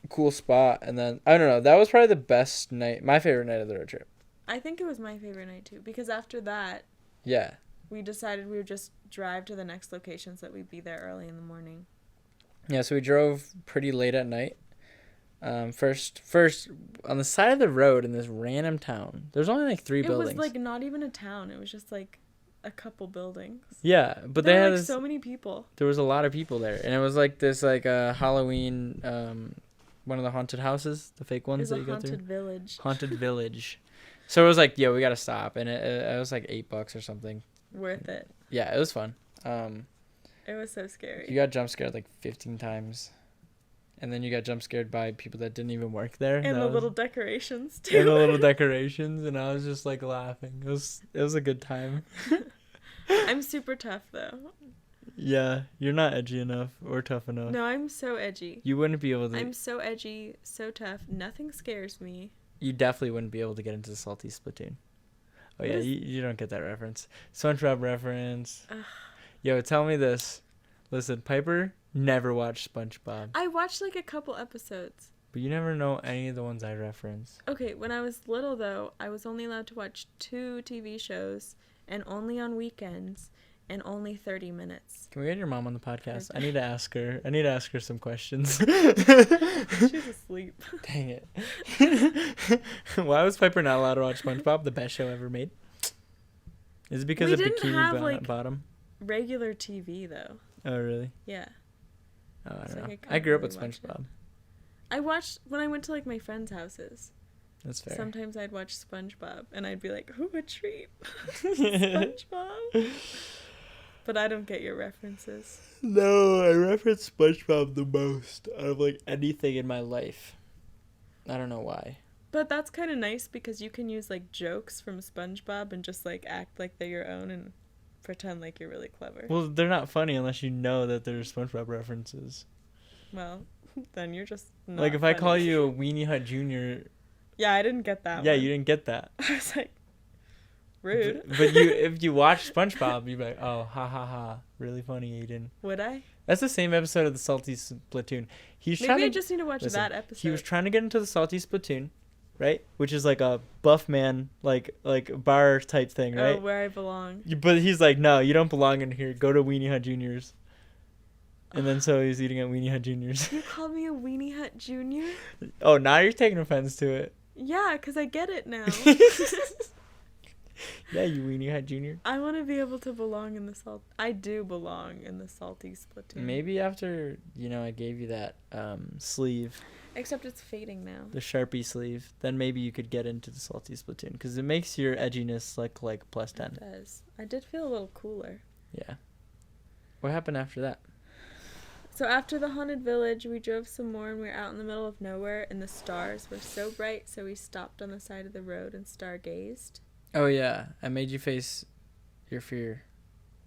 cool spot. And then I don't know. That was probably the best night. My favorite night of the road trip. I think it was my favorite night too. Because after that, Yeah. we decided we would just drive to the next location so that we'd be there early in the morning. Yeah, so we drove pretty late at night. First on the side of the road in this random town. There's only like 3 buildings. It was like not even a town. It was just like a couple buildings. Yeah, but there they were had like this, so many people. there was a lot of people there, and it was like this like Halloween one of the haunted houses, the fake It ones was that a you go through. haunted village. Haunted village. So it was like, yo, we gotta stop, and it was like $8 or something. Worth it. Yeah, it was fun. It was so scary. You got jump scared like 15 times, and then you got jump scared by people that didn't even work there. And the little decorations too. And the little decorations, and I was just like laughing. It was a good time. I'm super tough though. Yeah, you're not edgy enough or tough enough. No, I'm so edgy. You wouldn't be able to. I'm so edgy, so tough. Nothing scares me. You definitely wouldn't be able to get into the Salty Splatoon. Oh yeah, you don't get that reference. SpongeBob reference. Ugh. Yo, tell me this. Listen, Piper never watched SpongeBob. I watched like a couple episodes. But you never know any of the ones I reference. Okay, when I was little though, I was only allowed to watch 2 TV shows, and only on weekends, and only 30 minutes. Can we get your mom on the podcast? I need to ask her. Some questions. She's asleep. Dang it. Why was Piper not allowed to watch SpongeBob, the best show ever made? Is it because of Bikini Bottom? Regular TV though. Oh, really? Yeah. Oh, I don't know. Like I grew up with SpongeBob. I watched when I went to like my friends' houses. That's fair. Sometimes I'd watch SpongeBob and I'd be like, "Ooh, a treat." SpongeBob. But I don't get your references. No, I reference SpongeBob the most out of like anything in my life. I don't know why. But that's kind of nice because you can use like jokes from SpongeBob and just like act like they're your own and pretend like you're really clever. Well, they're not funny unless you know that they're SpongeBob references. Well, then you're just not like if funny. I call you a Weenie Hut Jr. Yeah, I didn't get that. Yeah, one. you didn't get that. I was like, rude. But if you watch SpongeBob, you'd be like, oh, ha ha ha, really funny, Aiden. Would I? That's the same episode of the Salty Splatoon. Maybe I just need to watch that episode. He was trying to get into the Salty Splatoon, right? Which is like a buff man, like bar type thing, right? Oh, where I belong. But he's like, no, you don't belong in here. Go to Weenie Hut Juniors. And then so he's eating at Weenie Hut Juniors. You called me a Weenie Hut Junior? Oh, now you're taking offense to it. Yeah, because I get it now. Yeah, you Weenie Hut Junior. I want to be able to belong in the salt. I do belong in the Salty Splatoon. Maybe after, I gave you that sleeve. Except it's fading now. The Sharpie sleeve. Then maybe you could get into the Salty Splatoon. Because it makes your edginess like plus 10. It does. I did feel a little cooler. Yeah. What happened after that? So after the haunted village, we drove some more and we were out in the middle of nowhere and the stars were so bright, so we stopped on the side of the road and stargazed. Oh, yeah. I made you face your fear.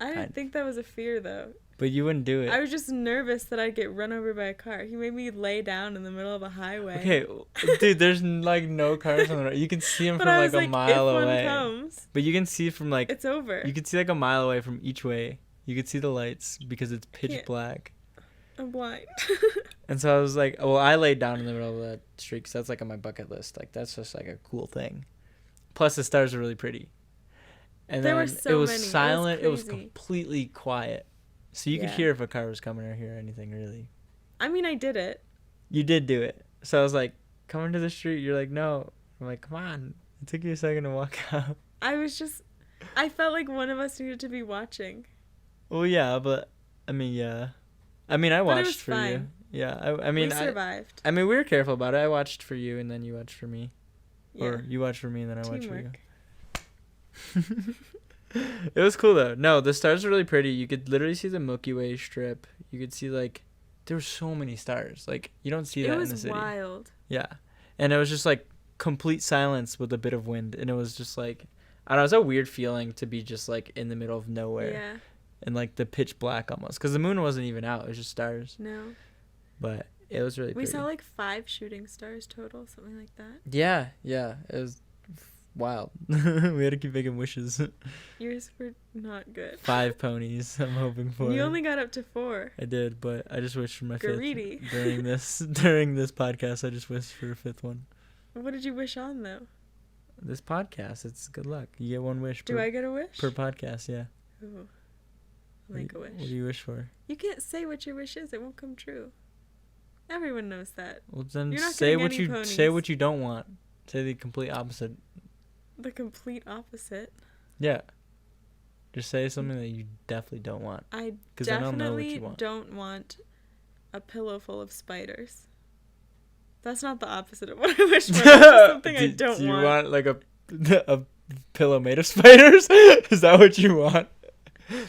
I didn't think that was a fear, though. But you wouldn't do it. I was just nervous that I'd get run over by a car. He made me lay down in the middle of a highway. Okay, dude, there's like no cars on the road. You can see them from like a mile away. But you can see from like... It's over. You can see like a mile away from each way. You could see the lights because it's pitch black. I'm blind. And so I was like, well, I laid down in the middle of that street because that's like on my bucket list. Like, that's just like a cool thing. Plus, the stars are really pretty. And there then were so it was many. silent. It was crazy. completely quiet. So you could hear if a car was coming or hear anything, really. I mean, I did it. You did do it. So I was like, come into the street. You're like, no. I'm like, come on. It took you a second to walk out. I felt like one of us needed to be watching. Well, yeah, but, I mean, yeah. I mean, I watched for fine. you. Yeah, I mean, we survived. I mean, we were careful about it. I watched for you, and then you watched for me. Yeah. Or you watched for me, and then I watched for you. Teamwork. It was cool, though. No, the stars were really pretty. You could literally see the Milky Way strip. You could see, like, there were so many stars. Like, you don't see that in the city. It was wild. Yeah. And it was just, like, complete silence with a bit of wind. And it was just, like, I don't know. It was a weird feeling to be just, like, in the middle of nowhere. Yeah. And, like, the pitch black almost. Because the moon wasn't even out. It was just stars. No. But it was really pretty. We saw, like, 5 shooting stars total, something like that. Yeah. It was wild. We had to keep making wishes. Yours were not good. 5 ponies I'm hoping for. You only got up to 4. I did, but I just wished for my Greedy. 5th. During this podcast, I just wished for a 5th one. What did you wish on, though? This podcast, it's good luck. You get one wish I get a wish? per podcast, yeah. Ooh. Make a wish. What do you wish for? You can't say what your wish is. It won't come true. Everyone knows that. Well, then You're not say what getting you any say ponies. what you don't want. Say the complete opposite. The complete opposite. Yeah. Just say something that you definitely don't want. I 'Cause I don't know what definitely you want. don't want a pillow full of spiders. That's not the opposite of what I wish for. That's just something I don't do you want. want like a a pillow made of spiders? Is that what you want?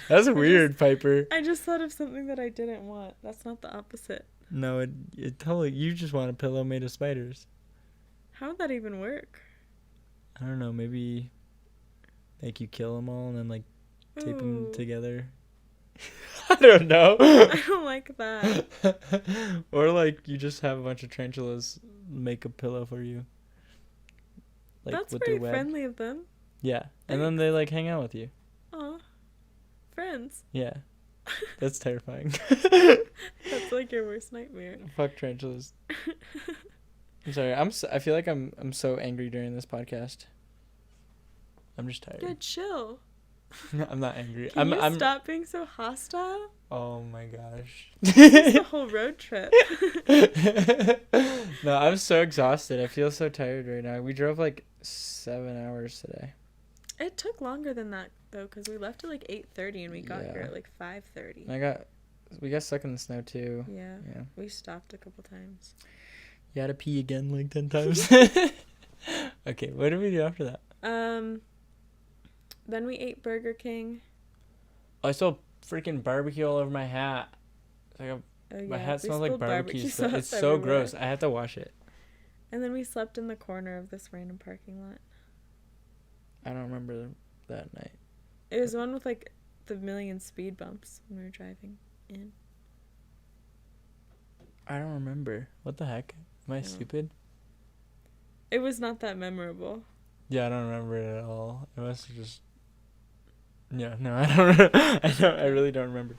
That's weird, Piper. I just thought of something that I didn't want. That's not the opposite. No, it totally. You just want a pillow made of spiders. How would that even work? I don't know. Maybe like you kill them all and then like tape them Ooh. together. I don't know. I don't like that. Or like you just have a bunch of tarantulas make a pillow for you. Like That's with very their web. friendly of them. Yeah, and then they like hang out with you. Aw. Friends. Yeah, that's terrifying. That's like your worst nightmare. Fuck tarantulas. I'm sorry. I feel like I'm so angry during this podcast. I'm just tired. Yeah, chill. I'm not angry. Can you I'm stop being so hostile? Oh my gosh. This is the whole road trip. No, I'm so exhausted. I feel so tired right now. We drove like 7 hours today. It took longer than that though, because we left at like 8:30 and we got here at like 5:30. We got stuck in the snow too. Yeah. Yeah. We stopped a couple times. You had to pee again like 10 times. Okay, what did we do after that? Then we ate Burger King. I saw freaking barbecue all over my hat. It's like my hat smells like barbecue. So it's so gross. I have to wash it. And then we slept in the corner of this random parking lot. I don't remember that night. It was one with like the million speed bumps when we were driving in. I don't remember. What the heck? Am I stupid? It was not that memorable. Yeah, I don't remember it at all. It must have just. Yeah, no, I don't. I really don't remember.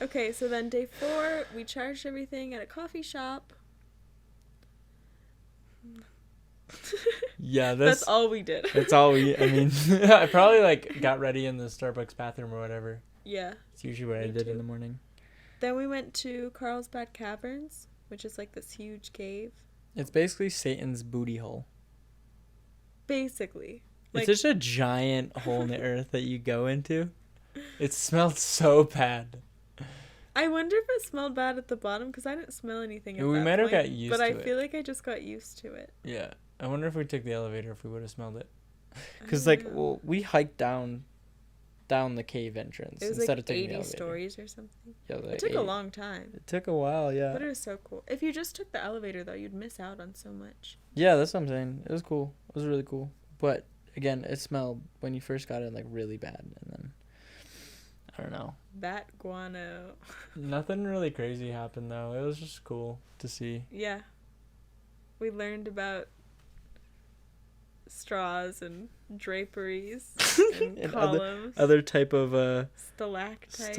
Okay, so then day 4, we charged everything at a coffee shop. Yeah, that's all we did. That's all we. I mean, I probably like got ready in the Starbucks bathroom or whatever. Yeah. It's usually what I did in the morning. Then we went to Carlsbad Caverns, which is like this huge cave. It's basically Satan's booty hole. Basically. It's just a giant hole in the earth that you go into. It smelled so bad. I wonder if it smelled bad at the bottom because I didn't smell anything at that We might have got used to it. But I feel like I just got used to it. Yeah. I wonder if we took the elevator if we would have smelled it. Because, like, well, we hiked down the cave entrance it was instead like of taking 80 the elevator. stories or something. Yeah, like it took a long time. It took a while, yeah. But it was so cool. If you just took the elevator, though, you'd miss out on so much. Yeah, that's what I'm saying. It was cool. It was really cool. But, again, it smelled, when you first got it, like, really bad. And then, I don't know. Bat guano. Nothing really crazy happened, though. It was just cool to see. Yeah. We learned about straws and draperies and, and columns. Other type of stalagmites.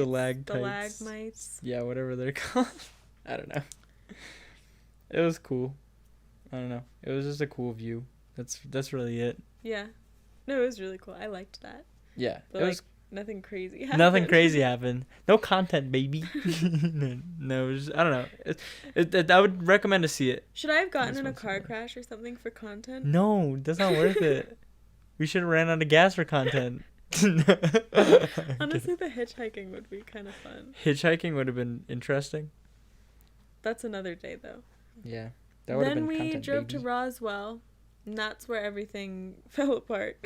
Yeah, whatever they're called. I don't know. It was cool. I don't know. It was just a cool view. That's really it. Yeah. No, it was really cool. I liked that. Yeah. But it was nothing crazy happened. Nothing crazy happened. No content, baby. No, it was just, I don't know. I would recommend to see it. Should I have gotten in a car crash or something for content? No, that's not worth it. We should have ran out of gas for content. Honestly, the hitchhiking would be kind of fun. Hitchhiking would have been interesting. That's another day, though. Yeah. That would have been content, then we drove baby. to Roswell, and that's where everything fell apart.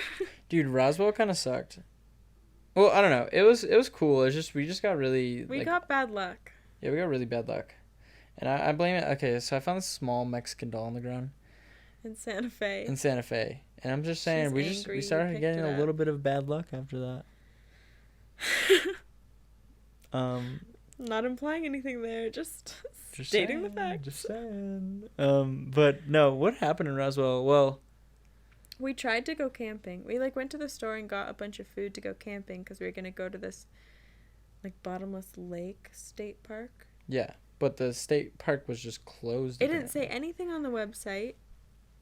Dude, Roswell kind of sucked. Well, I don't know. It was cool. It's just we just got really. We got bad luck. Yeah, we got really bad luck, and I blame it. Okay, so I found this small Mexican doll on the ground. In Santa Fe. And I'm just saying we started getting a little bit of bad luck after that. Not implying anything there. Just stating the facts. Just saying. But no, what happened in Roswell? Well. We tried to go camping. We went to the store and got a bunch of food to go camping because we were gonna go to this bottomless lake state park. Yeah, but the state park was just closed. It didn't say anything on the website.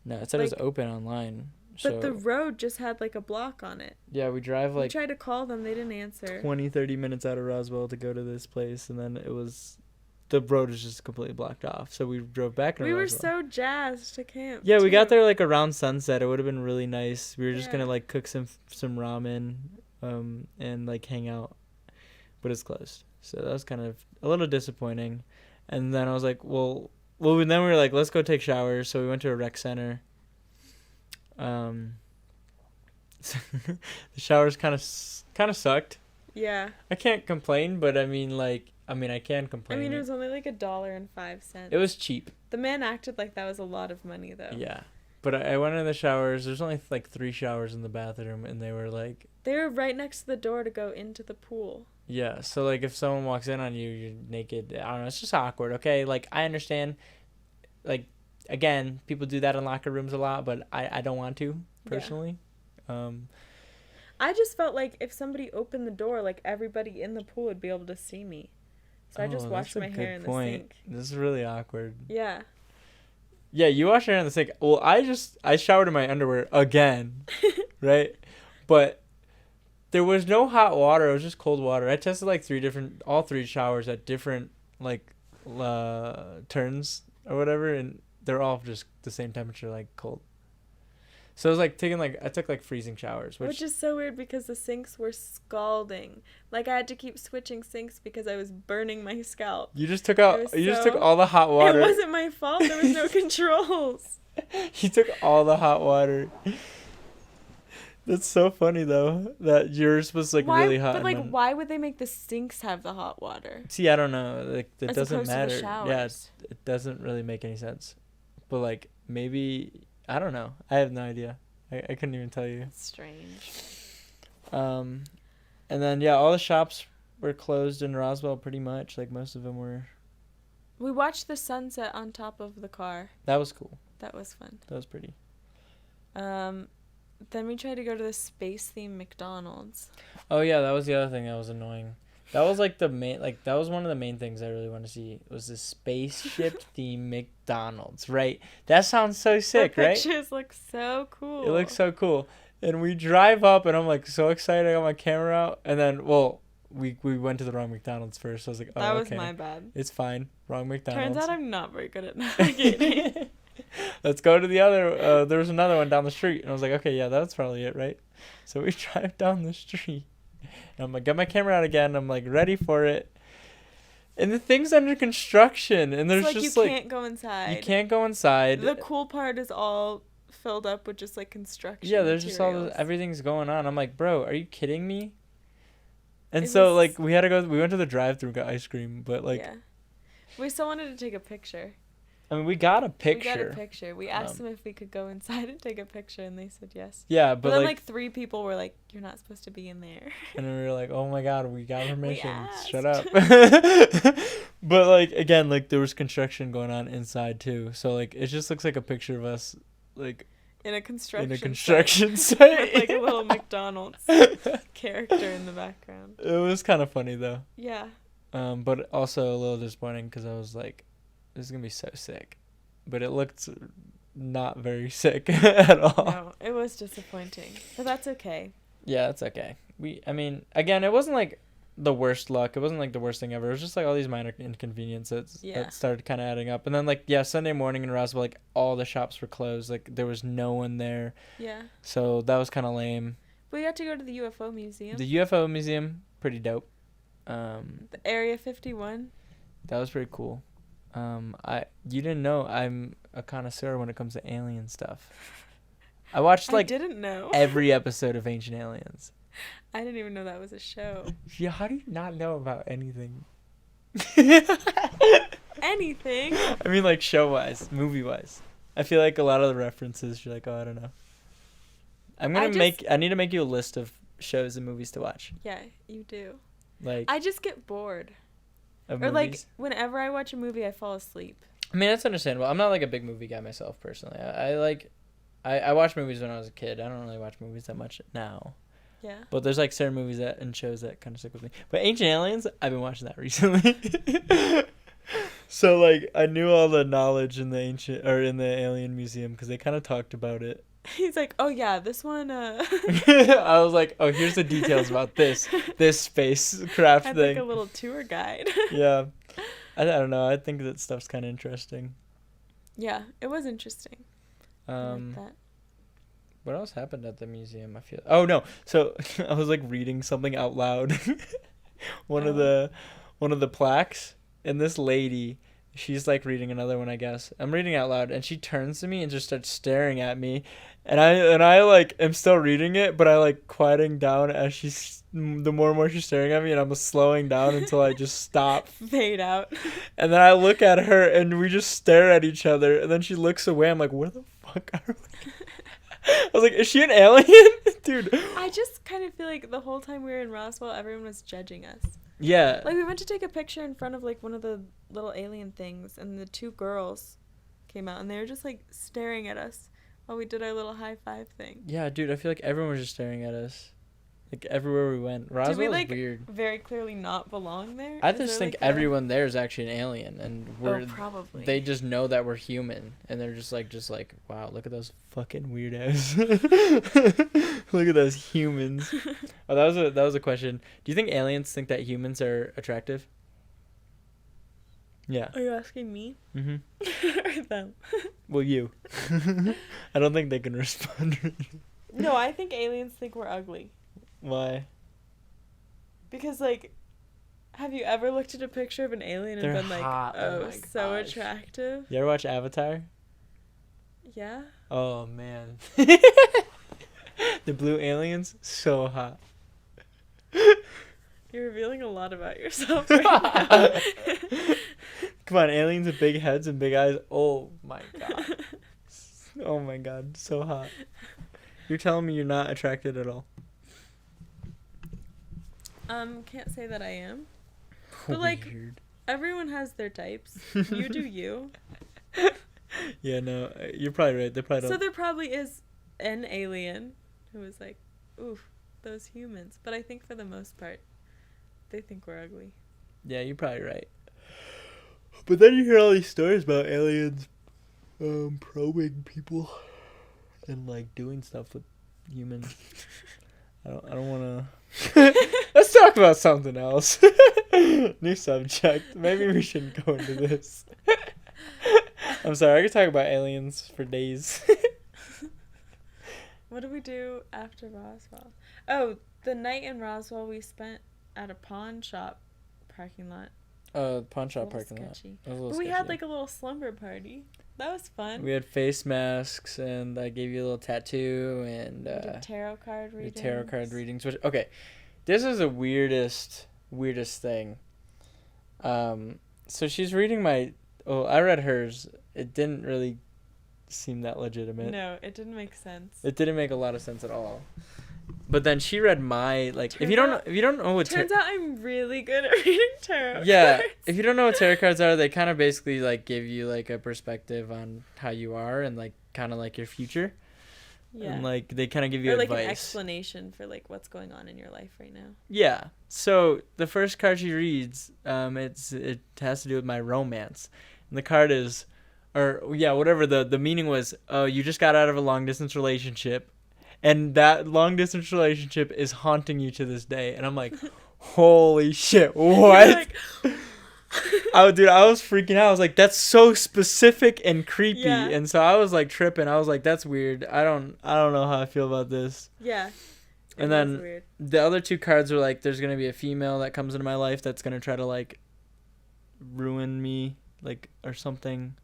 No, it said it was open online. But the road just had a block on it. Yeah, we drive we tried to call them, they didn't answer. 20-30 minutes out of Roswell to go to this place, and then the road was just completely blocked off. So we drove back. We were so jazzed to camp. Yeah, we got there around sunset. It would have been really nice. We were just gonna cook some ramen, and hang out, but it's closed. So that was kind of a little disappointing. And then I was like, well, then we were like, let's go take showers. So we went to a rec center. The showers kind of sucked. Yeah. I can't complain, but I mean, I can I complain. mean, it was only like $1.05. It was cheap. The man acted like that was a lot of money, though. Yeah. But I went in the showers. There's only like 3 showers in the bathroom, and they were right next to the door to go into the pool. Yeah, so like if someone walks in on you, you're naked. I don't know. It's just awkward. Okay, like I understand. Like again, people do that in locker rooms a lot, but I don't want to personally. Yeah. I just felt like if somebody opened the door, like everybody in the pool would be able to see me. So I just washed my hair in the sink. This is really awkward. Yeah. Yeah, you wash your hair in the sink. Well, I showered in my underwear again, right? But there was no hot water. It was just cold water. I tested like all three showers at different turns or whatever, and they're all just the same temperature, like cold. So it was like I took freezing showers, which is so weird because the sinks were scalding. Like I had to keep switching sinks because I was burning my scalp. You just took all the hot water. It wasn't my fault. There was no controls. You took all the hot water. That's so funny though that yours was really hot. But why would they make the sinks have the hot water? See, I don't know. Like that doesn't matter. Yeah, it doesn't really make any sense. But maybe I don't know. I have no idea. I couldn't even tell you. That's strange. And then all the shops were closed in Roswell pretty much. Like most of them were. We watched the sunset on top of the car. That was cool. That was fun. That was pretty. Then we tried to go to the space-themed McDonald's. Oh yeah, that was the other thing that was annoying. That was that was one of the main things I really want to see. Was the spaceship themed McDonald's, right? That sounds so sick, right? The pictures look so cool. It looks so cool. And we drive up and I'm so excited. I got my camera out, and then we went to the wrong McDonald's first. So I was like, oh, that was okay. my bad. It's fine. Wrong McDonald's. Turns out I'm not very good at navigating. Let's go to the other. There was another one down the street, and I was like, okay, yeah, that's probably it, right? So we drive down the street, and I'm get my camera out again. I'm ready for it, and the thing's under construction, and there's just you can't go inside. You can't go inside. The cool part is all filled up with just construction. Yeah, there's materials. just everything's going on. I'm bro, are you kidding me? And so we had to go. We went to the drive-thru, got ice cream, but yeah, we still wanted to take a picture. I mean, we got a picture. We asked them if we could go inside and take a picture, and they said yes. Yeah, but then 3 people were like, "You're not supposed to be in there." And we were like, "Oh my god, we got permission! We Shut up!" But again, there was construction going on inside too, so it just looks like a picture of us in a construction site. With a little McDonald's character in the background. It was kind of funny though. Yeah. But also a little disappointing because I was like, this is gonna be so sick, but it looked not very sick at all. No, it was disappointing, but that's okay. Yeah, that's okay. I mean, again, it wasn't the worst luck. It wasn't the worst thing ever. It was just all these minor inconveniences that started kind of adding up. And then Sunday morning in Roswell, all the shops were closed. There was no one there. Yeah. So that was kind of lame. We got to go to the UFO museum. The UFO museum, pretty dope. The Area 51. That was pretty cool. You didn't know I'm a connoisseur when it comes to alien stuff. I watched I didn't know every episode of Ancient Aliens. I didn't even know that was a show. Yeah, how do you not know about anything? Anything? I mean, show-wise, movie-wise. I feel a lot of the references, you're oh, I don't know. I need to make you a list of shows and movies to watch. Yeah, you do. I just get bored. Or movies? Whenever I watch a movie, I fall asleep. I mean, that's understandable. I'm not a big movie guy myself personally. I watched movies when I was a kid. I don't really watch movies that much now. Yeah. But there's certain movies and shows that kind of stick with me. But Ancient Aliens, I've been watching that recently. So I knew all the knowledge in the Alien Museum because they kind of talked about it. He's oh yeah, this one. I was oh, here's the details about this spacecraft thing. A little tour guide. Yeah, I don't know. I think that stuff's kind of interesting. Yeah, it was interesting. I like that. What else happened at the museum? Oh no! So I was reading something out loud. One of the plaques, and this lady, she's like reading another one, I guess. I'm reading out loud, and she turns to me and just starts staring at me, and I like am still reading it, but I like quieting down as the more and more she's staring at me, and I'm slowing down until I just stop. Fade out. And then I look at her, and we just stare at each other, and then she looks away. I'm like, where the fuck are we? I was like, is she an alien? Dude. I just kind of feel like the whole time we were in Roswell, everyone was judging us. Yeah. Like, we went to take a picture in front of, like, one of the little alien things, and the two girls came out, and they were just, like, staring at us while we did our little high-five thing. Yeah, dude, I feel like everyone was just staring at us. Like, everywhere we went. Roswell Did we, was like, weird. very clearly not belong there? I Is just there, think like, everyone there is actually an alien, and we're probably. they just know that we're human, and they're just like, wow, look at those fucking weirdos. Look at those humans. Oh, that was a question. Do you think aliens think that humans are attractive? Yeah. Are you asking me? Mm-hmm. Or them? Well, you. I don't think they can respond. No, I think aliens think we're ugly. Why? Because, like, have you ever looked at a picture of an alien and They're been like, hot. Oh oh, my so gosh. attractive? You ever watch Avatar? Yeah? Oh, man. The blue aliens, so hot. You're revealing a lot about yourself right now. Come on, aliens with big heads and big eyes. Oh, my God. Oh, my God. So hot. You're telling me you're not attracted at all? Can't say that I am. But, like, Weird. everyone has their types. You do you. Yeah, no, you're probably right. They probably So don't. there probably is an alien who is like, oof, those humans. But I think for the most part, they think we're ugly. Yeah, you're probably right. But then you hear all these stories about aliens probing people and, like, doing stuff with humans. I don't want to... Let's talk about something else. New subject. Maybe we shouldn't go into this. I'm sorry, I could talk about aliens for days. What did we do after Roswell? Oh, the night in Roswell we spent at a pawn shop parking lot. Pawn shop A little parking lot. sketchy. It was a little But we had sketchy. like a little slumber party. That was fun. We had face masks, and I gave you a little tattoo, and We did tarot card we readings. did tarot card readings. Which, okay, this is the weirdest thing. So she's reading my. Oh, I read hers. It didn't really seem that legitimate. No, it didn't make sense. It didn't make a lot of sense at all. But then she read my, like, if you don't know what Turns out I'm really good at reading tarot yeah, cards. if you don't know what tarot cards are, they kind of basically, like, give you, like, a perspective on how you are and, like, kind of like your future. Yeah. And, like, they kind of give you or like advice. an explanation for like what's going on in your life right now. Yeah. So the first card she reads, it has to do with my romance, and the card is, or yeah, whatever the meaning was. Oh, you just got out of a long distance relationship, and that long distance relationship is haunting you to this day. And I'm like, holy shit, what? You're like, Dude, I was freaking out. I was like, that's so specific and creepy. Yeah. And so I was like tripping. I was like, that's weird. I don't know how I feel about this. yeah. And It was then weird. the other two cards were like, there's going to be a female that comes into my life that's going to try to, like, ruin me, like, or something.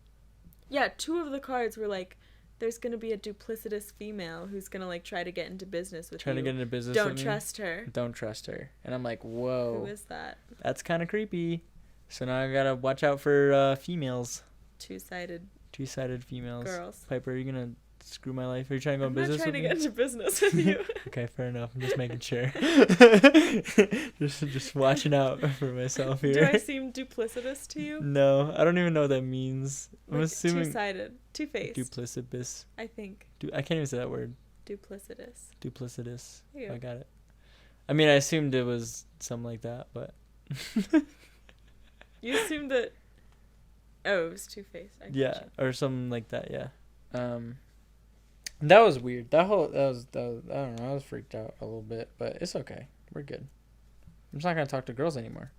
Yeah, two of the cards were like, there's gonna be a duplicitous female who's gonna like try to get into business with Trying you. to get into business Don't with me. trust her. Don't trust her. And I'm like, whoa. Who is that? That's kind of creepy. So now I got to watch out for females. Two-sided Two-sided females. girls. Piper, are you going to screw my life? Are you trying to go in I'm not business trying with to me? get into business with you. Okay, fair enough. I'm just making sure. just watching out for myself here. Do I seem duplicitous to you? No, I don't even know what that means. I'm Like, assuming two-sided, two-faced. duplicitous. I think I can't even say that word. duplicitous. Duplicitous. There you I go. got it. I mean, I assumed it was something like that, but You assumed that. Oh, it was two-faced. I yeah, gotcha. or something like that. Yeah. That was weird. That was I don't know. I was freaked out a little bit, but it's okay. We're good. I'm just not gonna talk to girls anymore.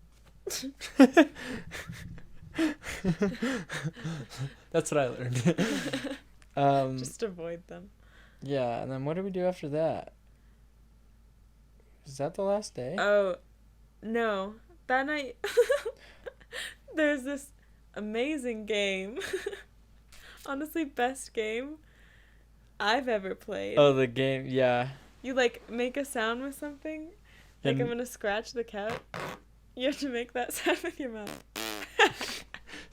That's what I learned. Just avoid them. Yeah, and then what did we do after that? Is that the last day? Oh, no. That night, there's this amazing game. Honestly, best game I've ever played. Oh, the game, yeah. You like make a sound with something. Like And I'm gonna scratch the couch. You have to make that sound with your mouth.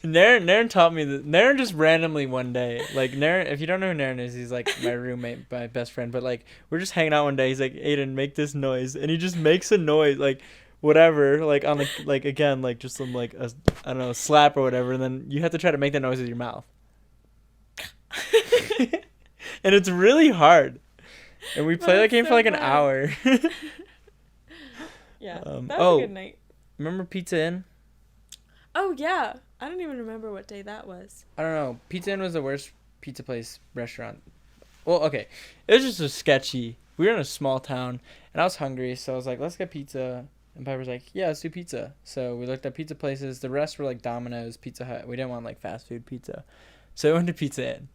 Naren taught me that. Naren just randomly one day, like Naren, if you don't know who Naren is, he's like my roommate, my best friend. But like we're just hanging out one day. He's like, Aiden, make this noise, and he just makes a noise, like whatever, like on the like again, like just some like a I don't know slap or whatever, and then you have to try to make that noise with your mouth, and it's really hard. And we play that game for like an hour. Yeah, that was a good night. Remember Pizza Inn? Oh yeah, I don't even remember what day that was. I don't know. Pizza Inn was the worst pizza place restaurant. Well, okay, it was just a sketchy. We were in a small town, and I was hungry, so I was like, "Let's get pizza." And Piper's like, "Yeah, let's do pizza." So we looked at pizza places. The rest were like Domino's, Pizza Hut. We didn't want like fast food pizza, so we went to Pizza Inn.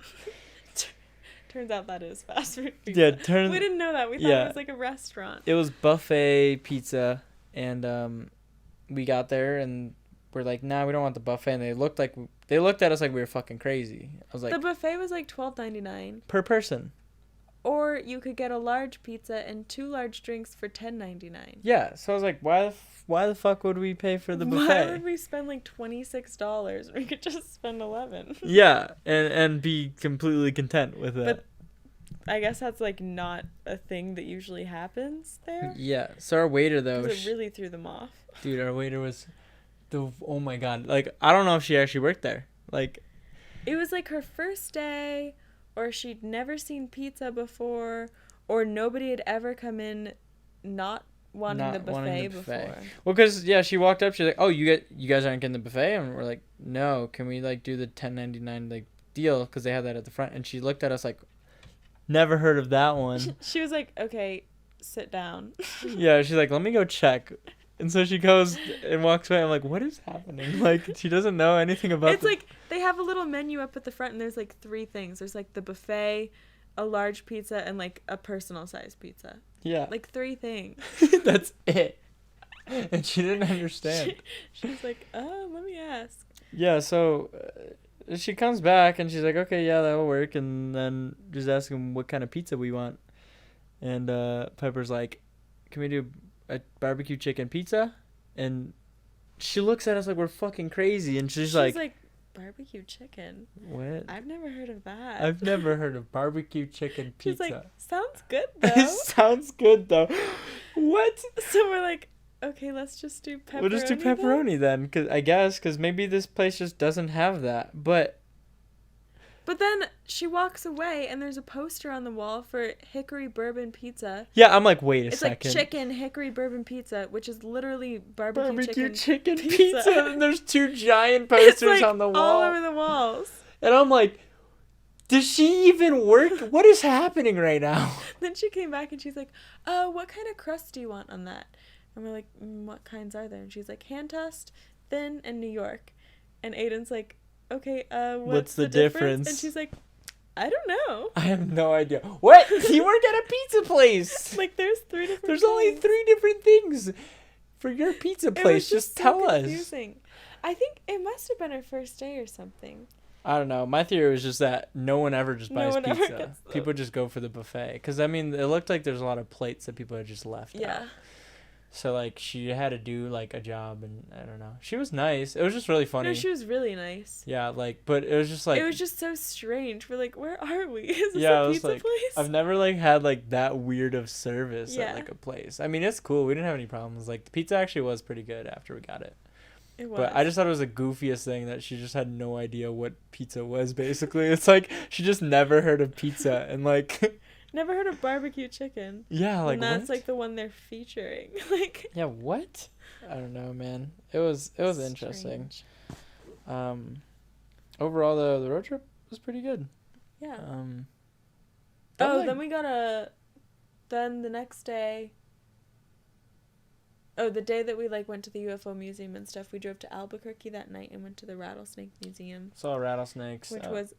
Turns out that is fast food pizza. Yeah, we didn't know that. We thought it was like a restaurant. It was buffet pizza, and we got there and we're like, "Nah, we don't want the buffet." And they looked at us like we were fucking crazy. I was like, the buffet was like $12.99 per person. Or you could get a large pizza and 2 large drinks for $10.99. Yeah, so I was like, why the fuck would we pay for the buffet? Why would we spend like $26? We could just spend $11. Yeah, and be completely content with that. But I guess that's like not a thing that usually happens there. Yeah. So our waiter though, it really threw them off. Dude, our waiter was oh my god. Like I don't know if she actually worked there. Like it was like her first day, or she'd never seen pizza before, or nobody had ever come in not wanting the buffet before. Well, because yeah, she walked up, she's like, "Oh, you guys aren't getting the buffet?" And we're like, "No, can we like do the $10.99 like deal?" Because they had that at the front. And she looked at us like, "Never heard of that one." She was like, "Okay, sit down." Yeah, she's like, "Let me go check." And so she goes and walks away. I'm like, "What is happening?" Like she doesn't know anything about. It's like they have a little menu up at the front, and there's like 3 things. There's like the buffet, a large pizza, and like a personal size pizza. Yeah. Like 3 things. That's it. And she didn't understand. She was like, let me ask. Yeah, so she comes back and she's like, "Okay, yeah, that'll work." And then just ask him what kind of pizza we want. And Piper's like, "Can we do a barbecue chicken pizza?" And she looks at us like we're fucking crazy. And she's like, "Barbecue chicken? What? I've never heard of that. I've never heard of barbecue chicken pizza." She's like, "Sounds good, though." It sounds good, though. What? So we're like, okay, let's just do pepperoni. We'll just do pepperoni then, because maybe this place just doesn't have that. But then she walks away, and there's a poster on the wall for Hickory Bourbon Pizza. Yeah, I'm like, wait a second. It's like chicken Hickory Bourbon Pizza, which is literally barbecue chicken pizza. And there's 2 giant posters on the wall. All over the walls. And I'm like, does she even work? What is happening right now? Then she came back, and she's like, what kind of crust do you want on that? And we're like, what kinds are there? And she's like, hand tossed, thin, and New York. And Aiden's like, okay, what's the difference? And she's like, I don't know. I have no idea. What? You work at a pizza place. Like, there's 3 different There's things. only 3 different things for your pizza place. Just tell confusing. I think it must have been her first day or something. I don't know. My theory was just that no one ever just buys pizza. People People just go for the buffet. Because, I mean, it looked like there's a lot of plates that people had just left out. So, like, she had to do, like, a job, and I don't know. She was nice. It was just really funny. No, she was really nice. Yeah, like, but it was just, like... It was just so strange. We're like, where are we? Is this a pizza place? I've never, like, had, like, that weird of service at, like, a place. I mean, it's cool. We didn't have any problems. Like, the pizza actually was pretty good after we got it. It was. But I just thought it was the goofiest thing that she just had no idea what pizza was, basically. It's like, she just never heard of pizza, and, like... Never heard of barbecue chicken. Yeah, like, and that's what? like the one they're featuring. Like, yeah, what? I don't know, man. It was interesting. Overall though, the road trip was pretty good. Yeah. Then we got then the next day. Oh, the day that we like went to the UFO museum and stuff, we drove to Albuquerque that night and went to the rattlesnake museum. Saw rattlesnakes, which was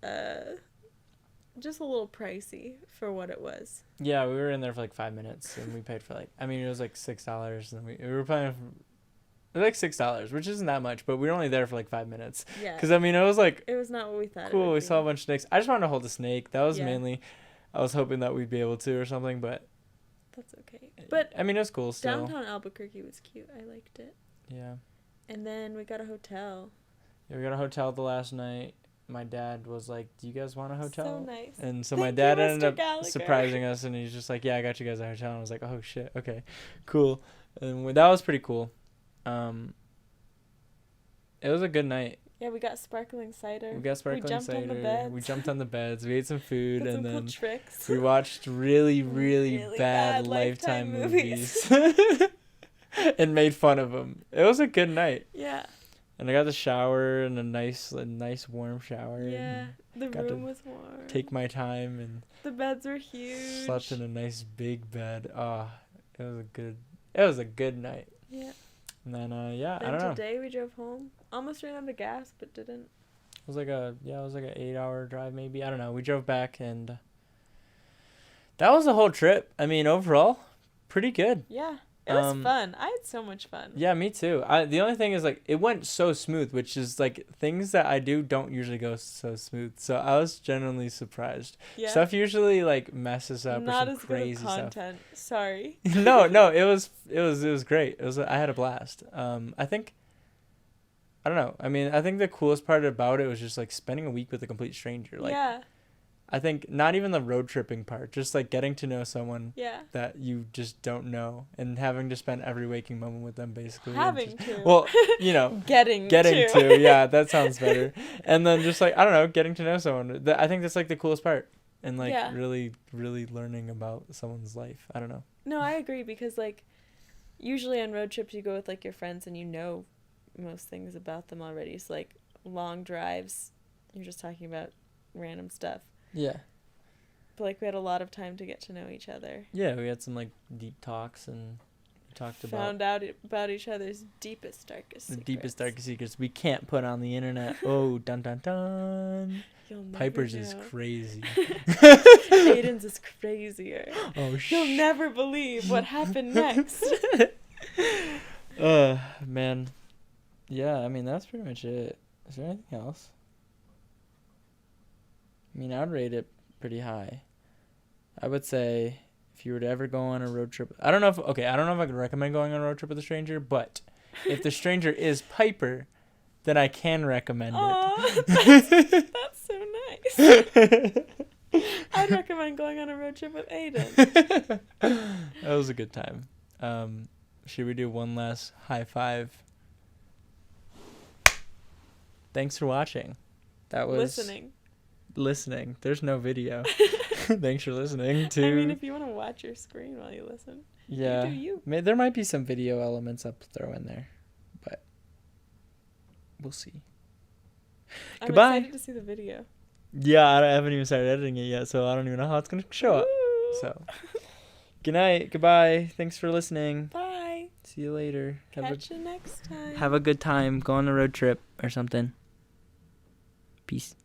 just a little pricey for what it was. Yeah, we were in there for like 5 minutes, and we paid for like, I mean, it was like $6, and we were paying It was like $6, which isn't that much, but we were only there for like 5 minutes. Yeah. Because, I mean, it was like, It was not what we thought. cool. It would We be. saw a bunch of snakes. I just wanted to hold a snake. That was Yeah. mainly, I was hoping that we'd be able to or something, but. That's okay. But I mean, it was cool still. downtown Albuquerque was cute. I liked it. Yeah. And then we got a hotel. Yeah, we got a hotel the last night. My dad was like, "Do you guys want a hotel?" So nice. And so Thank my dad you, ended Mr. up Gallagher. surprising us, and he's just like, "Yeah, I got you guys a hotel." And I was like, "Oh shit, okay, cool." And that was pretty cool. It was a good night. Yeah, we got sparkling cider. We got sparkling jumped cider. on the beds. We jumped on the beds. We ate some food, Did and some cool then tricks. we watched really, really, Really bad bad Lifetime Lifetime movies, and made fun of them. It was a good night. Yeah. And I got the shower and a nice warm shower. Yeah. And The got to room was warm. take my time and The beds were huge. slept in a nice big bed. It was a good night. Yeah. And then I Then don't know. today we drove home. Almost ran out of gas, but didn't. It was like an 8-hour drive maybe. I don't know. We drove back and that was the whole trip. I mean, overall, pretty good. Yeah. It was fun. I had so much fun. Yeah, me too. The only thing is like it went so smooth, which is like things that I do don't usually go so smooth. So I was genuinely surprised. Yeah. Stuff usually like messes up Not or as some good crazy of stuff. content. Sorry. No, it was great. I had a blast. I think I don't know. I mean, I think the coolest part about it was just like spending a week with a complete stranger. Like yeah. I think not even the road tripping part, just like getting to know someone Yeah. that you just don't know and having to spend every waking moment with them basically. and Having just- to. Well, you know, Getting to. Yeah, that sounds better. And then just like I don't know, getting to know someone. I think that's like the coolest part. And like Yeah. really, really learning about someone's life. I don't know. No, I agree because like usually on road trips you go with like your friends and you know most things about them already. So like long drives, you're just talking about random stuff. Yeah. But like we had a lot of time to get to know each other. Yeah, we had some like deep talks and we talked Found out about each other's deepest, darkest the secrets. deepest, darkest secrets we can't put on the internet. Oh, dun dun dun. You'll never Piper's know. is crazy. Aiden's is crazier. Oh, You'll never believe what happened next. Man. Yeah, I mean, that's pretty much it. Is there anything else? I mean, I'd rate it pretty high. I would say if you were to ever go on a road trip, I don't know if I could recommend going on a road trip with a stranger, but if the stranger is Piper, then I can recommend it. Aw, that's so nice. I'd recommend going on a road trip with Aiden. That was a good time. Should we do one last high five? Thanks for watching. That was listening. There's no video. Thanks for listening to. I mean, if you want to watch your screen while you listen, yeah, you. There might be some video elements I'll throw in there, but we'll see. I'm Goodbye. excited to see the video. Yeah, I haven't even started editing it yet, so I don't even know how it's gonna show up. Woo. So, good night. Goodbye. Thanks for listening. Bye. See you later. Catch you next time. Have a good time. Go on a road trip or something. Peace.